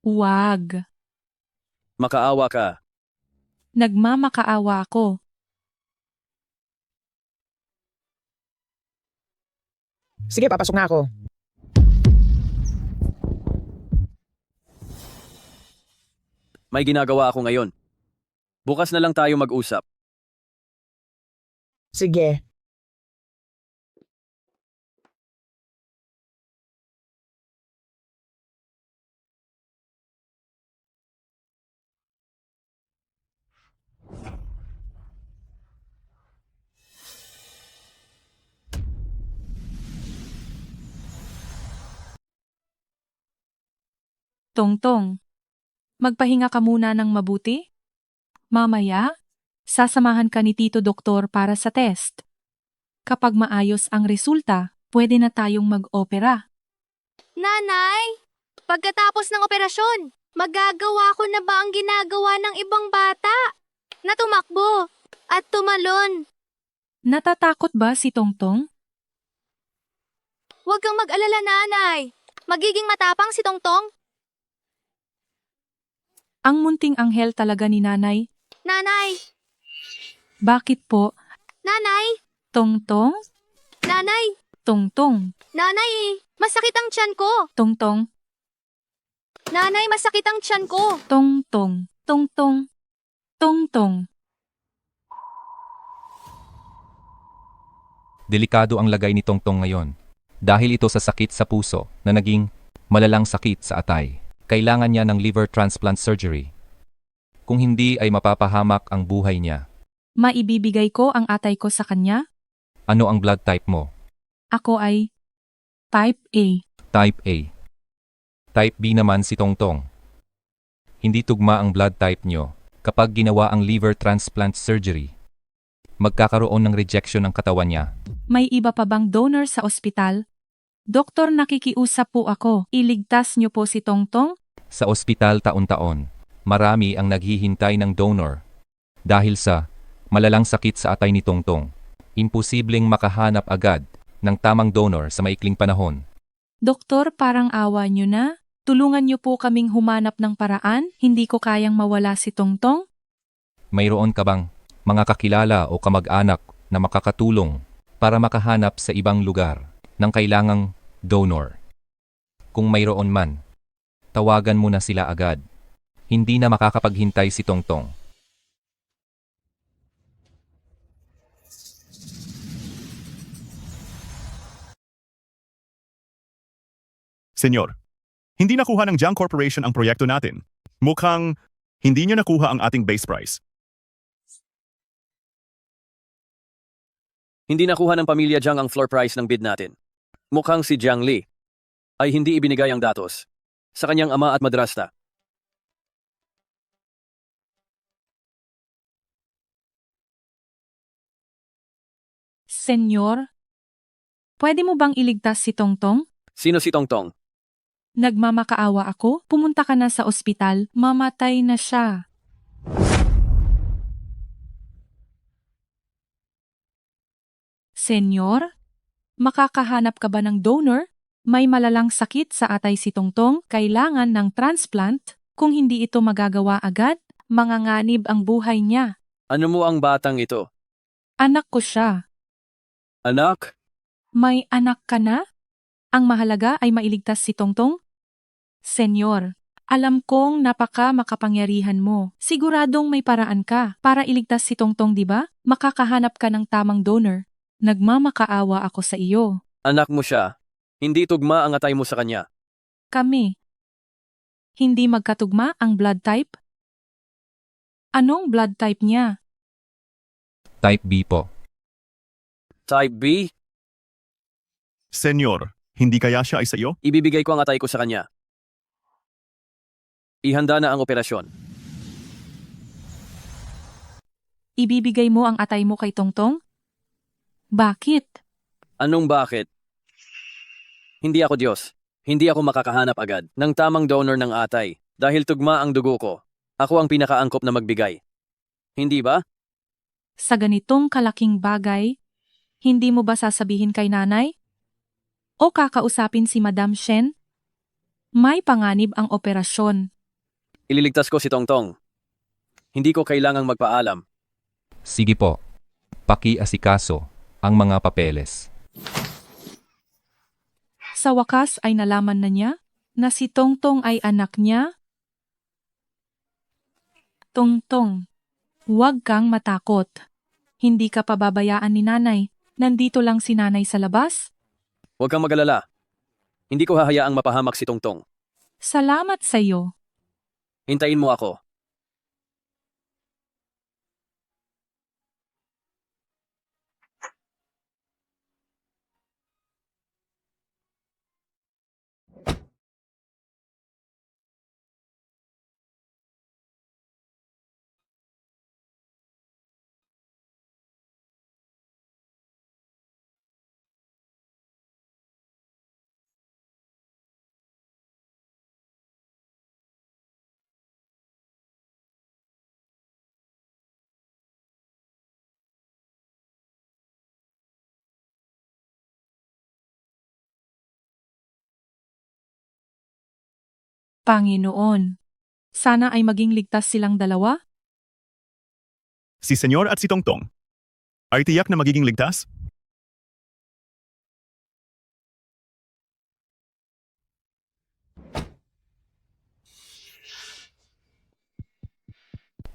Huwag. Makaawa ka. Nagmamakaawa ako. Sige, papasok na ako. May ginagawa ako ngayon. Bukas na lang tayo mag-usap. Sige. Tongtong, magpahinga ka muna ng mabuti. Mamaya, sasamahan ka ni Tito Doktor para sa test. Kapag maayos ang resulta, pwede na tayong mag-opera. Nanay, pagkatapos ng operasyon, magagawa ko na ba ang ginagawa ng ibang bata? Na tumakbo at tumalon. Natatakot ba si Tongtong? Huwag kang mag-alala, nanay. Magiging matapang si Tongtong. Ang munting anghel talaga ni nanay. Nanay! Bakit po? Nanay! Tongtong? Nanay! Tongtong? Nanay, masakit ang tiyan ko. Tongtong? Nanay, masakit ang tiyan ko. Tongtong? Tongtong? Tongtong? Delikado ang lagay ni Tongtong ngayon. Dahil ito sa sakit sa puso na naging malalang sakit sa atay. Kailangan niya ng liver transplant surgery. Kung hindi ay mapapahamak ang buhay niya. Maibibigay ko ang atay ko sa kanya? Ano ang blood type mo? Ako ay Type A. Type A. Type B naman si Tongtong. Hindi tugma ang blood type nyo kapag ginawa ang liver transplant surgery. Magkakaroon ng rejection ng katawan niya. May iba pa bang donor sa ospital? Doktor, nakikiusap po ako. Iligtas niyo po si Tongtong? Sa ospital taon-taon, marami ang naghihintay ng donor. Dahil sa malalang sakit sa atay ni Tongtong, imposibleng makahanap agad ng tamang donor sa maikling panahon. Doktor, parang awa niyo na. Tulungan niyo po kaming humanap ng paraan. Hindi ko kayang mawala si Tongtong. Mayroon ka bang mga kakilala o kamag-anak na makakatulong para makahanap sa ibang lugar ng kailangang donor? Kung mayroon man, tawagan mo na sila agad. Hindi na makakapaghintay si Tongtong. Senyor, hindi nakuha ng Jiang Corporation ang proyekto natin. Mukhang hindi niyo nakuha ang ating base price. Hindi nakuha ng pamilya Jiang ang floor price ng bid natin. Mukhang si Jiang Li ay hindi ibinigay ang datos sa kanyang ama at madrasta. Senyor, pwede mo bang iligtas si Tongtong? Sino si Tongtong? Nagmamakaawa ako, pumunta ka na sa ospital, mamatay na siya. Senyor, makakahanap ka ba ng donor? May malalang sakit sa atay si Tongtong, kailangan ng transplant. Kung hindi ito magagawa agad, manganganib ang buhay niya. Ano mo ang batang ito? Anak ko siya. Anak? May anak ka na? Ang mahalaga ay mailigtas si Tongtong? Senyor, alam kong napaka makapangyarihan mo. Siguradong may paraan ka para iligtas si Tongtong, di ba? Makakahanap ka ng tamang donor. Nagmamakaawa ako sa iyo. Anak mo siya. Hindi tugma ang atay mo sa kanya. Kami. Hindi magkatugma ang blood type? Anong blood type niya? Type B po. Type B? Senyor, hindi kaya siya ay sa iyo? Ibibigay ko ang atay ko sa kanya. Ihanda na ang operasyon. Ibibigay mo ang atay mo kay Tongtong? Bakit? Anong bakit? Hindi ako Diyos. Hindi ako makakahanap agad ng tamang donor ng atay dahil tugma ang dugo ko. Ako ang pinakaangkop na magbigay. Hindi ba? Sa ganitong kalaking bagay, hindi mo ba sasabihin kay nanay? O kakausapin si Madam Shen? May panganib ang operasyon. Ililigtas ko si Tongtong. Hindi ko kailangang magpaalam. Sige po. Paki-asikaso ang mga papeles. Sa wakas ay nalaman na niya na si Tongtong ay anak niya. Tungtong, huwag kang matakot. Hindi ka pababayaan ni nanay. Nandito lang si nanay sa labas. Huwag kang mag-alala. Hindi ko hahayaang mapahamak si Tongtong. Salamat sa iyo. Hintayin mo ako. Panginoon, sana ay maging ligtas silang dalawa. Si Senyor at si Tongtong ay tiyak na magiging ligtas?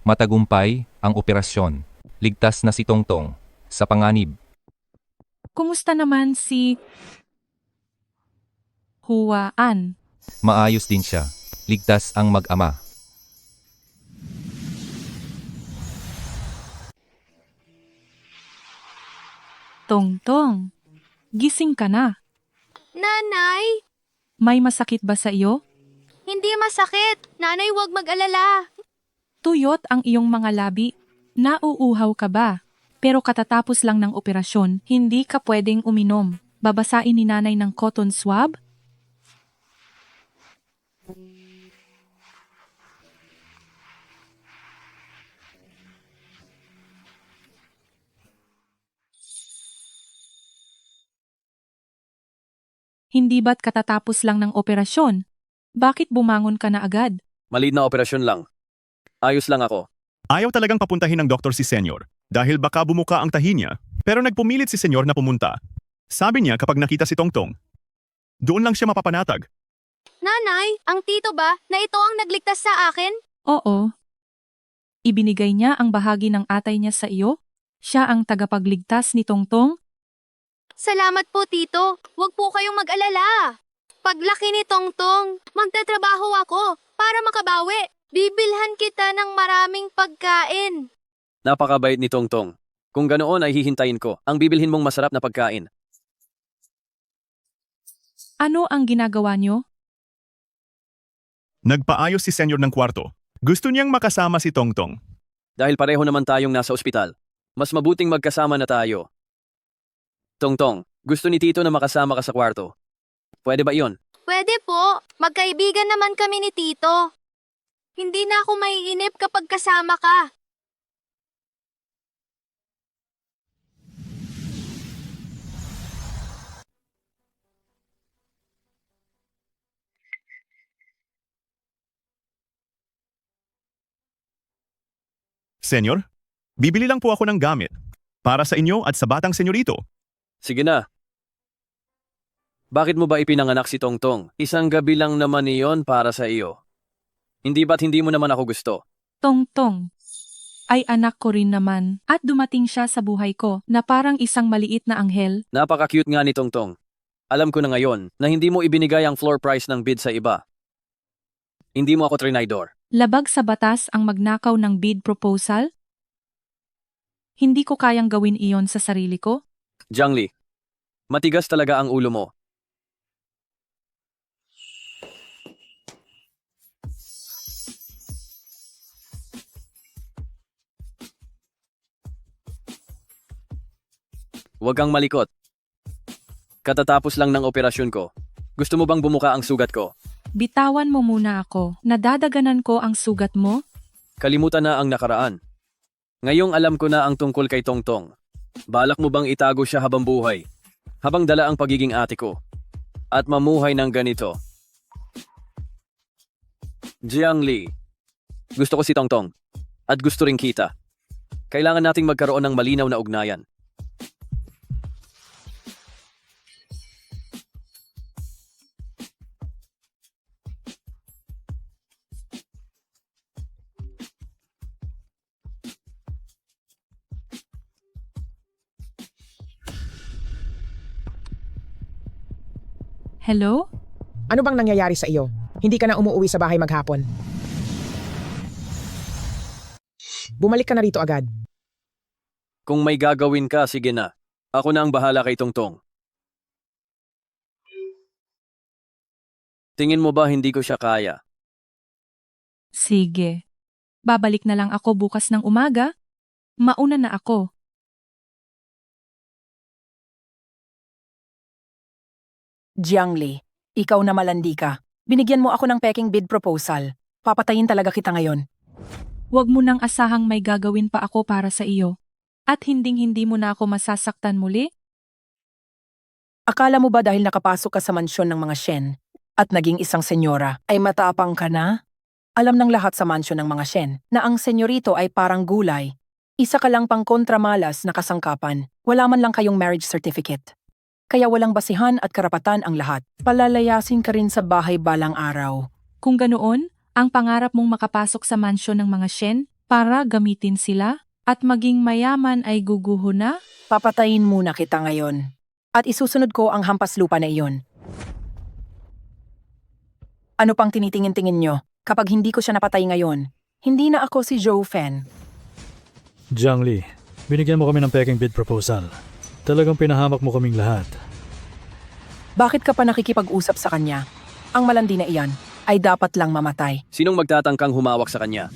Matagumpay ang operasyon. Ligtas na si Tongtong sa panganib. Kumusta naman si Huwaan? Maayos din siya. Ligtas ang mag-ama. Tongtong, gising ka na. Nanay, May masakit ba sa iyo? hindi masakit. Nanay, huwag mag-alala. Tuyot ang iyong mga labi. Nauuhaw ka ba? Pero katatapos lang ng operasyon, hindi ka pwedeng uminom. Babasain ni nanay ng cotton swab? Hindi ba't katatapos lang ng operasyon? Bakit bumangon ka na agad? Maliit na operasyon lang. Ayos lang ako. Ayaw talagang papuntahin ng doktor si Senyor dahil baka bumuka ang tahi niya. Pero nagpumilit si Senyor na pumunta. Sabi niya kapag nakita si Tongtong, doon lang siya mapapanatag. Nanay, ang tito ba na ito ang nagligtas sa akin? Oo. Ibinigay niya ang bahagi ng atay niya sa iyo? Siya ang tagapagligtas ni Tongtong? Salamat po, tito. Huwag po kayong mag-alala. Paglaki ni Tongtong, magtatrabaho ako para makabawi. Bibilhan kita ng maraming pagkain. Napakabait ni Tongtong. Kung ganoon ay hihintayin ko ang bibilhin mong masarap na pagkain. Ano ang ginagawa niyo? Nagpaayos si Senyor ng kwarto. Gusto niyang makasama si Tongtong. Dahil pareho naman tayong nasa ospital, mas mabuting magkasama na tayo. Tongtong, gusto ni Tito na makasama ka sa kwarto. Pwede ba iyon? Pwede po. Magkaibigan naman kami ni tito. Hindi na ako maiinip kapag kasama ka. Senyor, bibili lang po ako ng gamit para sa inyo at sa batang senyorito. Sige na. Bakit mo ba ipinanganak si Tongtong? Isang gabi lang naman iyon para sa iyo. Hindi ba't hindi mo naman ako gusto? Tongtong. Ay anak ko rin naman at dumating siya sa buhay ko na parang isang maliit na anghel. Napaka-cute nga ni Tongtong. Alam ko na ngayon na hindi mo ibinigay ang floor price ng bid sa iba. Hindi mo ako trinidor. Labag sa batas ang magnakaw ng bid proposal? Hindi ko kayang gawin iyon sa sarili ko? Jiangli, matigas talaga ang ulo mo. Huwag kang malikot. Katatapos lang ng operasyon ko. Gusto mo bang bumuka ang sugat ko? Bitawan mo muna ako. Nadadaganan ko ang sugat mo? Kalimutan na ang nakaraan. Ngayong alam ko na ang tungkol kay Tongtong. Balak mo bang itago siya habang buhay? Habang dala ang pagiging ate ko. At mamuhay ng ganito. Jiangli, gusto ko si Tongtong. At gusto rin kita. Kailangan nating magkaroon ng malinaw na ugnayan. Hello? Ano bang nangyayari sa iyo? Hindi ka na umuuwi sa bahay maghapon. Bumalik ka na rito agad. Kung may gagawin ka, sige na. Ako na ang bahala kay Tongtong. Tingin mo ba hindi ko siya kaya? Sige. Babalik na lang ako bukas ng umaga. Mauna na ako. Jiangli, ikaw na malandi ka. Binigyan mo ako ng peking bid proposal. Papatayin talaga kita ngayon. Huwag mo nang asahang may gagawin pa ako para sa iyo. At hinding-hindi mo na ako masasaktan muli? Akala mo ba dahil nakapasok ka sa mansyon ng mga Shen at naging isang senyora ay matapang ka na? Alam ng lahat sa mansyon ng mga Shen na ang senyorito ay parang gulay. Isa ka lang pang kontramalas na kasangkapan. Wala man lang kayong marriage certificate. Kaya walang basihan at karapatan ang lahat. Palalayasin ka rin sa bahay balang araw. Kung ganoon, ang pangarap mong makapasok sa mansyon ng mga Shen para gamitin sila at maging mayaman ay guguho na? Papatayin muna kita ngayon. At isusunod ko ang hampas lupa na iyon. Ano pang tinitingin-tingin nyo? Kapag hindi ko siya napatay ngayon, hindi na ako si Zhou Fen. Jiangli, binigyan mo kami ng peking bid proposal. Talagang pinahamak mo kaming lahat. Bakit ka pa nakikipag-usap sa kanya? Ang malandi na iyan ay dapat lang mamatay. Sinong magtatangkang humawak sa kanya?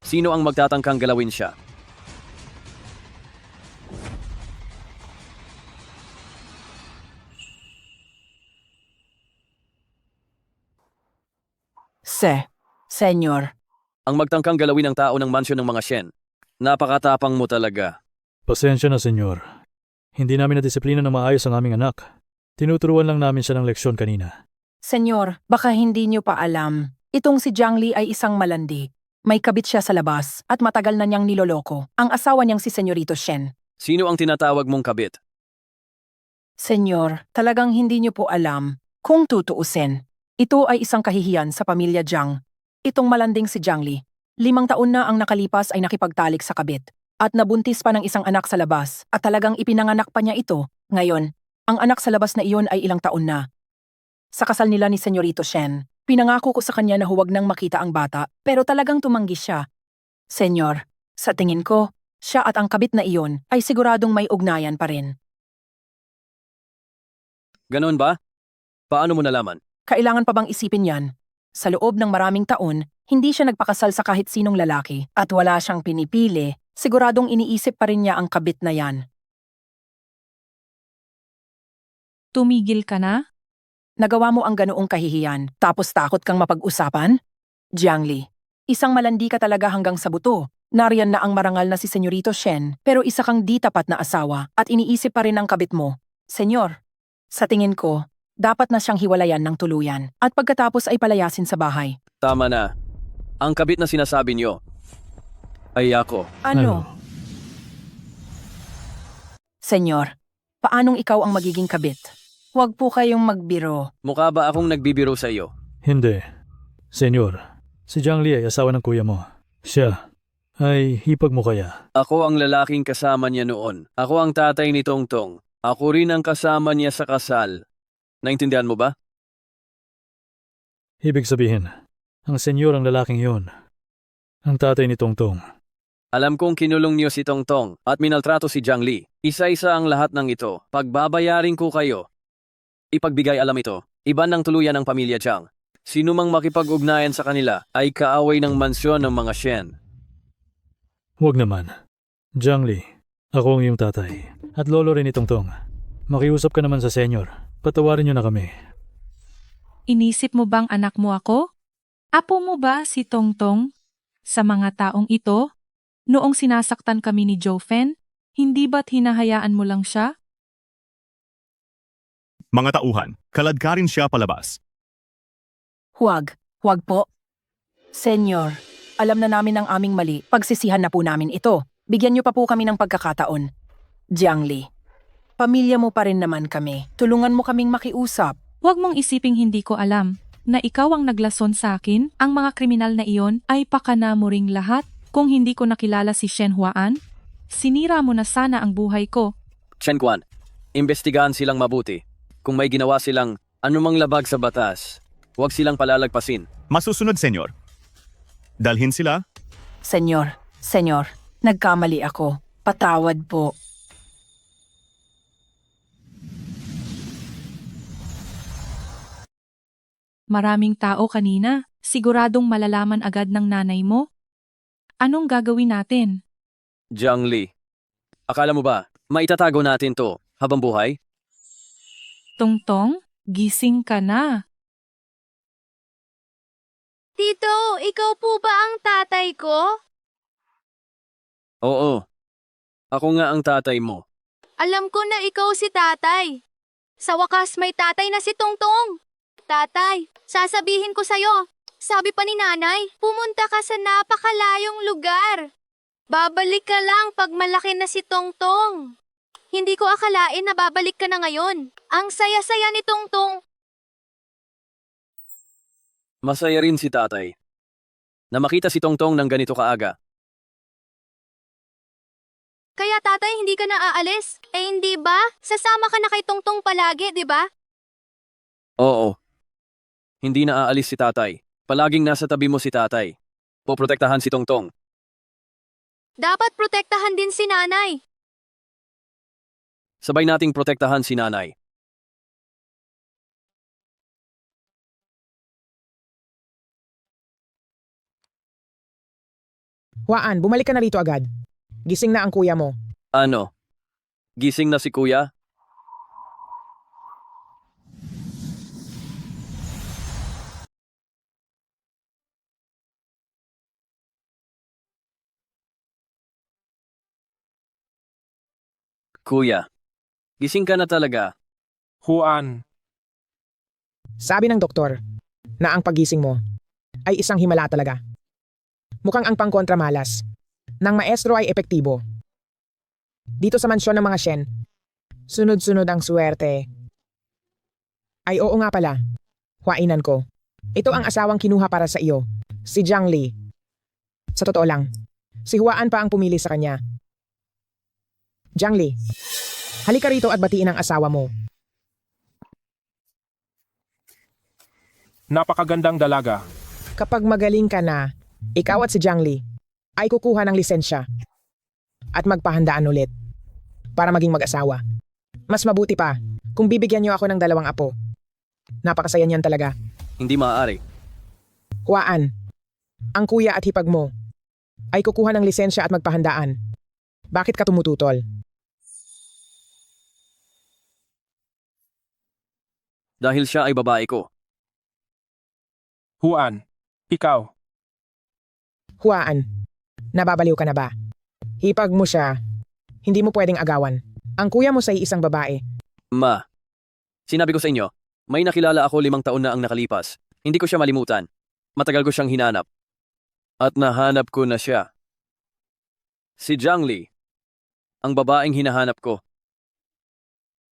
Sino ang magtatangkang galawin siya? Senyor. Ang magtangkang galawin ang tao ng mansyon ng mga Shen. Napakatapang mo talaga. Pasensya na, senyor. Hindi namin nadisiplina ng maayos ang aming anak. Tinuturuan lang namin siya ng leksyon kanina. Senyor, baka hindi niyo pa alam. Itong si Jiangli ay isang malandi. May kabit siya sa labas at matagal na niyang niloloko. Ang asawa niyang si Senyorito Shen. Sino ang tinatawag mong kabit? Senyor, talagang hindi niyo po alam. Kung tutuusin, ito ay isang kahihiyan sa pamilya Jiang. Itong malanding si Jiangli. 5 taon na ang nakalipas ay nakipagtalik sa kabit. At nabuntis pa ng isang anak sa labas at talagang ipinanganak pa niya ito. Ngayon, ang anak sa labas na iyon ay ilang taon na. Sa kasal nila ni Senyorito Shen, pinangako ko sa kanya na huwag nang makita ang bata pero talagang tumanggi siya. Senyor, sa tingin ko, siya at ang kabit na iyon ay siguradong may ugnayan pa rin. Ganon ba? Paano mo nalaman? Kailangan pa bang isipin yan? Sa loob ng maraming taon, hindi siya nagpakasal sa kahit sinong lalaki at wala siyang pinipili, siguradong iniisip pa rin niya ang kabit na yan. Tumigil ka na? Nagawa mo ang ganoong kahihiyan, tapos takot kang mapag-usapan? Jiangli, isang malandi ka talaga hanggang sa buto. Nariyan na ang marangal na si Senyorito Shen, pero isa kang di tapat na asawa at iniisip pa rin ang kabit mo. Senyor, sa tingin ko, dapat na siyang hiwalayan ng tuluyan at pagkatapos ay palayasin sa bahay. Tama na. Ang kabit na sinasabi niyo ay ako. Ano? Senyor, paanong ikaw ang magiging kabit? Huwag po kayong magbiro. Mukha ba akong nagbibiro sa iyo? Hindi. Senyor, si Jiangli ay asawa ng kuya mo. Siya ay hipag mo kaya. Ako ang lalaking kasama niya noon. Ako ang tatay ni Tongtong. Ako rin ang kasama niya sa kasal. Naintindihan mo ba? Ibig sabihin, ang senyor ang lalaking yun. Ang tatay ni Tongtong. Alam kong kinulong niyo si Tongtong at minaltrato si Jiangli. Isa-isa ang lahat ng ito. Pagbabayarin ko kayo. Ipagbigay alam ito. Iba ng tuluyan ng pamilya Jiang. Sino mang makipag-ugnayan sa kanila ay kaaway ng mansyon ng mga Shen. Huwag naman. Jiangli, ako ang iyong tatay. At lolo rin ni Tongtong. Makiusap ka naman sa senyor. Patawarin niyo na kami. Inisip mo bang anak mo ako? Apo mo ba si Tongtong? Sa mga taong ito, noong sinasaktan kami ni Zhou Fen, hindi ba't hinahayaan mo lang siya? Mga tauhan, kaladkarin siya palabas. Huwag po. Senyor, alam na namin ang aming mali. Pagsisihan na po namin ito. Bigyan niyo pa po kami ng pagkakataon. Jiangli, pamilya mo pa rin naman kami. Tulungan mo kaming makiusap. Huwag mong isiping hindi ko alam na ikaw ang naglason sa akin. Ang mga kriminal na iyon ay pakana mo ring lahat. Kung hindi ko nakilala si Shen Huan, sinira mo na sana ang buhay ko. Chen Quan, imbestigahan silang mabuti. Kung may ginawa silang anumang labag sa batas, huwag silang palalagpasin. Masusunod, senyor. Dalhin sila. Senyor, nagkamali ako. Patawad po. Maraming tao kanina. Siguradong malalaman agad ng nanay mo. Anong gagawin natin? Jiang Li, akala mo ba, maitatago natin to habang buhay? Tongtong, gising ka na. Tito, ikaw po ba ang tatay ko? Oo. Ako nga ang tatay mo. Alam ko na ikaw si tatay. Sa wakas may tatay na si Tongtong. Tatay, sasabihin ko sa'yo. Sabi pa ni nanay, pumunta ka sa napakalayong lugar. Babalik ka lang pag malaki na si Tongtong. Hindi ko akalain na babalik ka na ngayon. Ang saya-saya ni Tongtong. Masaya rin si tatay na makita si Tongtong ng ganito kaaga. Kaya tatay, hindi ka na aalis? Eh hindi ba? Sasama ka na kay Tongtong palagi, di ba? Oo. Hindi na aalis si tatay. Palaging nasa tabi mo si tatay. Poprotektahan si Tongtong. Dapat protektahan din si nanay. Sabay nating protektahan si nanay. Huaan, bumalik ka na rito agad. Gising na ang kuya mo. Ano? Gising na si kuya? Kuya, gising ka na talaga. Juan, Sabi ng doktor na ang paggising mo ay isang himala talaga. Mukhang ang pangkontra malas ng maestro ay epektibo. Dito sa mansyon ng mga Shen, sunod-sunod ang swerte. Ay oo nga pala, huainan ko. Ito ang asawang kinuha para sa iyo, si Jiang Li. Sa totoo lang, si Huaan pa ang pumili sa kanya. Jiang Li, halika rito at batiin ang asawa mo. napakagandang dalaga. Kapag magaling ka na, ikaw at si Jiang Li ay kukuha ng lisensya at magpahandaan ulit para maging mag-asawa. Mas mabuti pa kung bibigyan niyo ako ng 2 apo. Napakasaya niyan talaga. Hindi maaari. Huaan, ang kuya at hipag mo ay kukuha ng lisensya at magpahandaan. Bakit ka tumututol? Dahil siya ay babae ko. Juan, ikaw. Huaan, nababaliw ka na ba? Hipag mo siya, hindi mo pwedeng agawan. Ang kuya mo sa isang babae. Ma, sinabi ko sa inyo, may nakilala ako 5 taon na ang nakalipas. Hindi ko siya malimutan. Matagal ko siyang hinanap. At nahanap ko na siya. Si Jiang Li, ang babaeng hinahanap ko.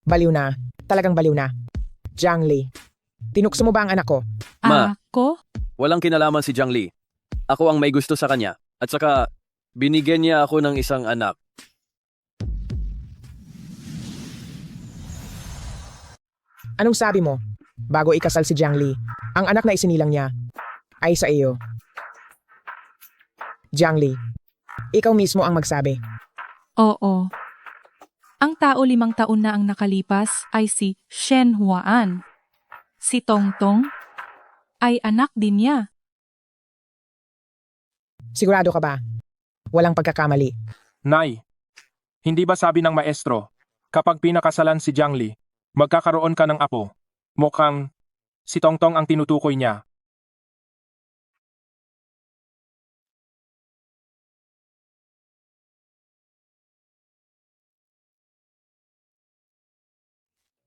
Baliw na, talagang baliw na. Jiang Li, tinukso mo ba ang anak ko? Ma, Ako? walang kinalaman si Jiang Li. Ako ang may gusto sa kanya. At saka, binigyan niya ako ng isang anak. Anong sabi mo? Bago ikasal si Jiang Li, ang anak na isinilang niya ay sa iyo. Jiang Li, ikaw mismo ang magsabi. Oo. Ang tao 5 taon na ang nakalipas ay si Shen Huaan. Si Tongtong ay anak din niya. Sigurado ka ba? Walang pagkakamali. Nay, hindi ba sabi ng maestro, kapag pinakasalan si Jiang Li, magkakaroon ka ng apo? Mukhang si Tongtong ang tinutukoy niya.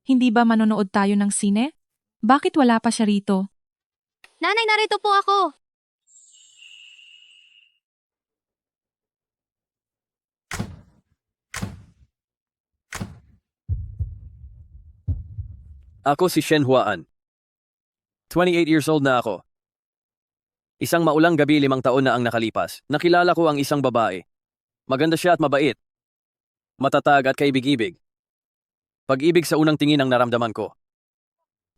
Hindi ba manonood tayo ng sine? Bakit wala pa siya rito? Nanay, narito po ako. Ako si Shen Huaan. 28 years old na ako. Isang maulang gabi 5 taon na ang nakalipas. Nakilala ko ang isang babae. Maganda siya at mabait. Matatag at kaibig-ibig. Pag-ibig sa unang tingin ang naramdaman ko.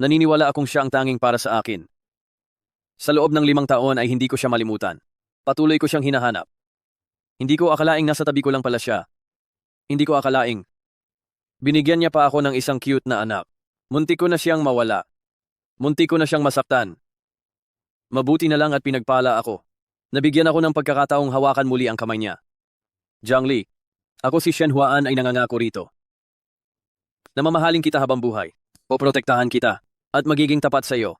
Naniniwala akong siya ang tanging para sa akin. Sa loob ng 5 taon ay hindi ko siya malimutan. Patuloy ko siyang hinahanap. Hindi ko akalaing nasa tabi ko lang pala siya. Hindi ko akalaing. Binigyan niya pa ako ng isang cute na anak. Muntik ko na siyang mawala. Muntik ko na siyang masaktan. Mabuti na lang at pinagpala ako. Nabigyan ako ng pagkakataong hawakan muli ang kamay niya. Zhangli, ako si Shen Huaan ay nangangako rito. Namamahalin kita habang buhay. Poprotektahan kita. At magiging tapat sa iyo.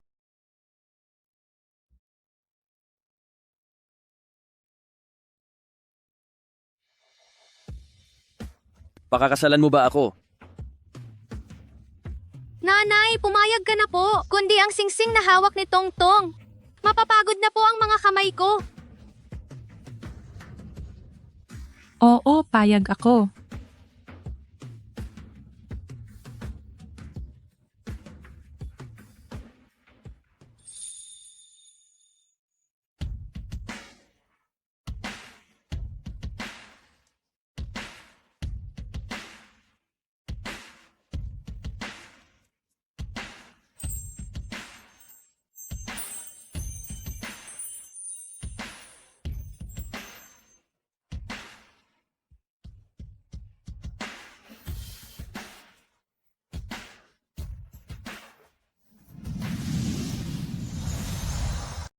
Pakakasalan mo ba ako? Nanay, pumayag ka na po. Kundi ang singsing na hawak ni Tongtong. Mapapagod na po ang mga kamay ko. Oo, payag ako.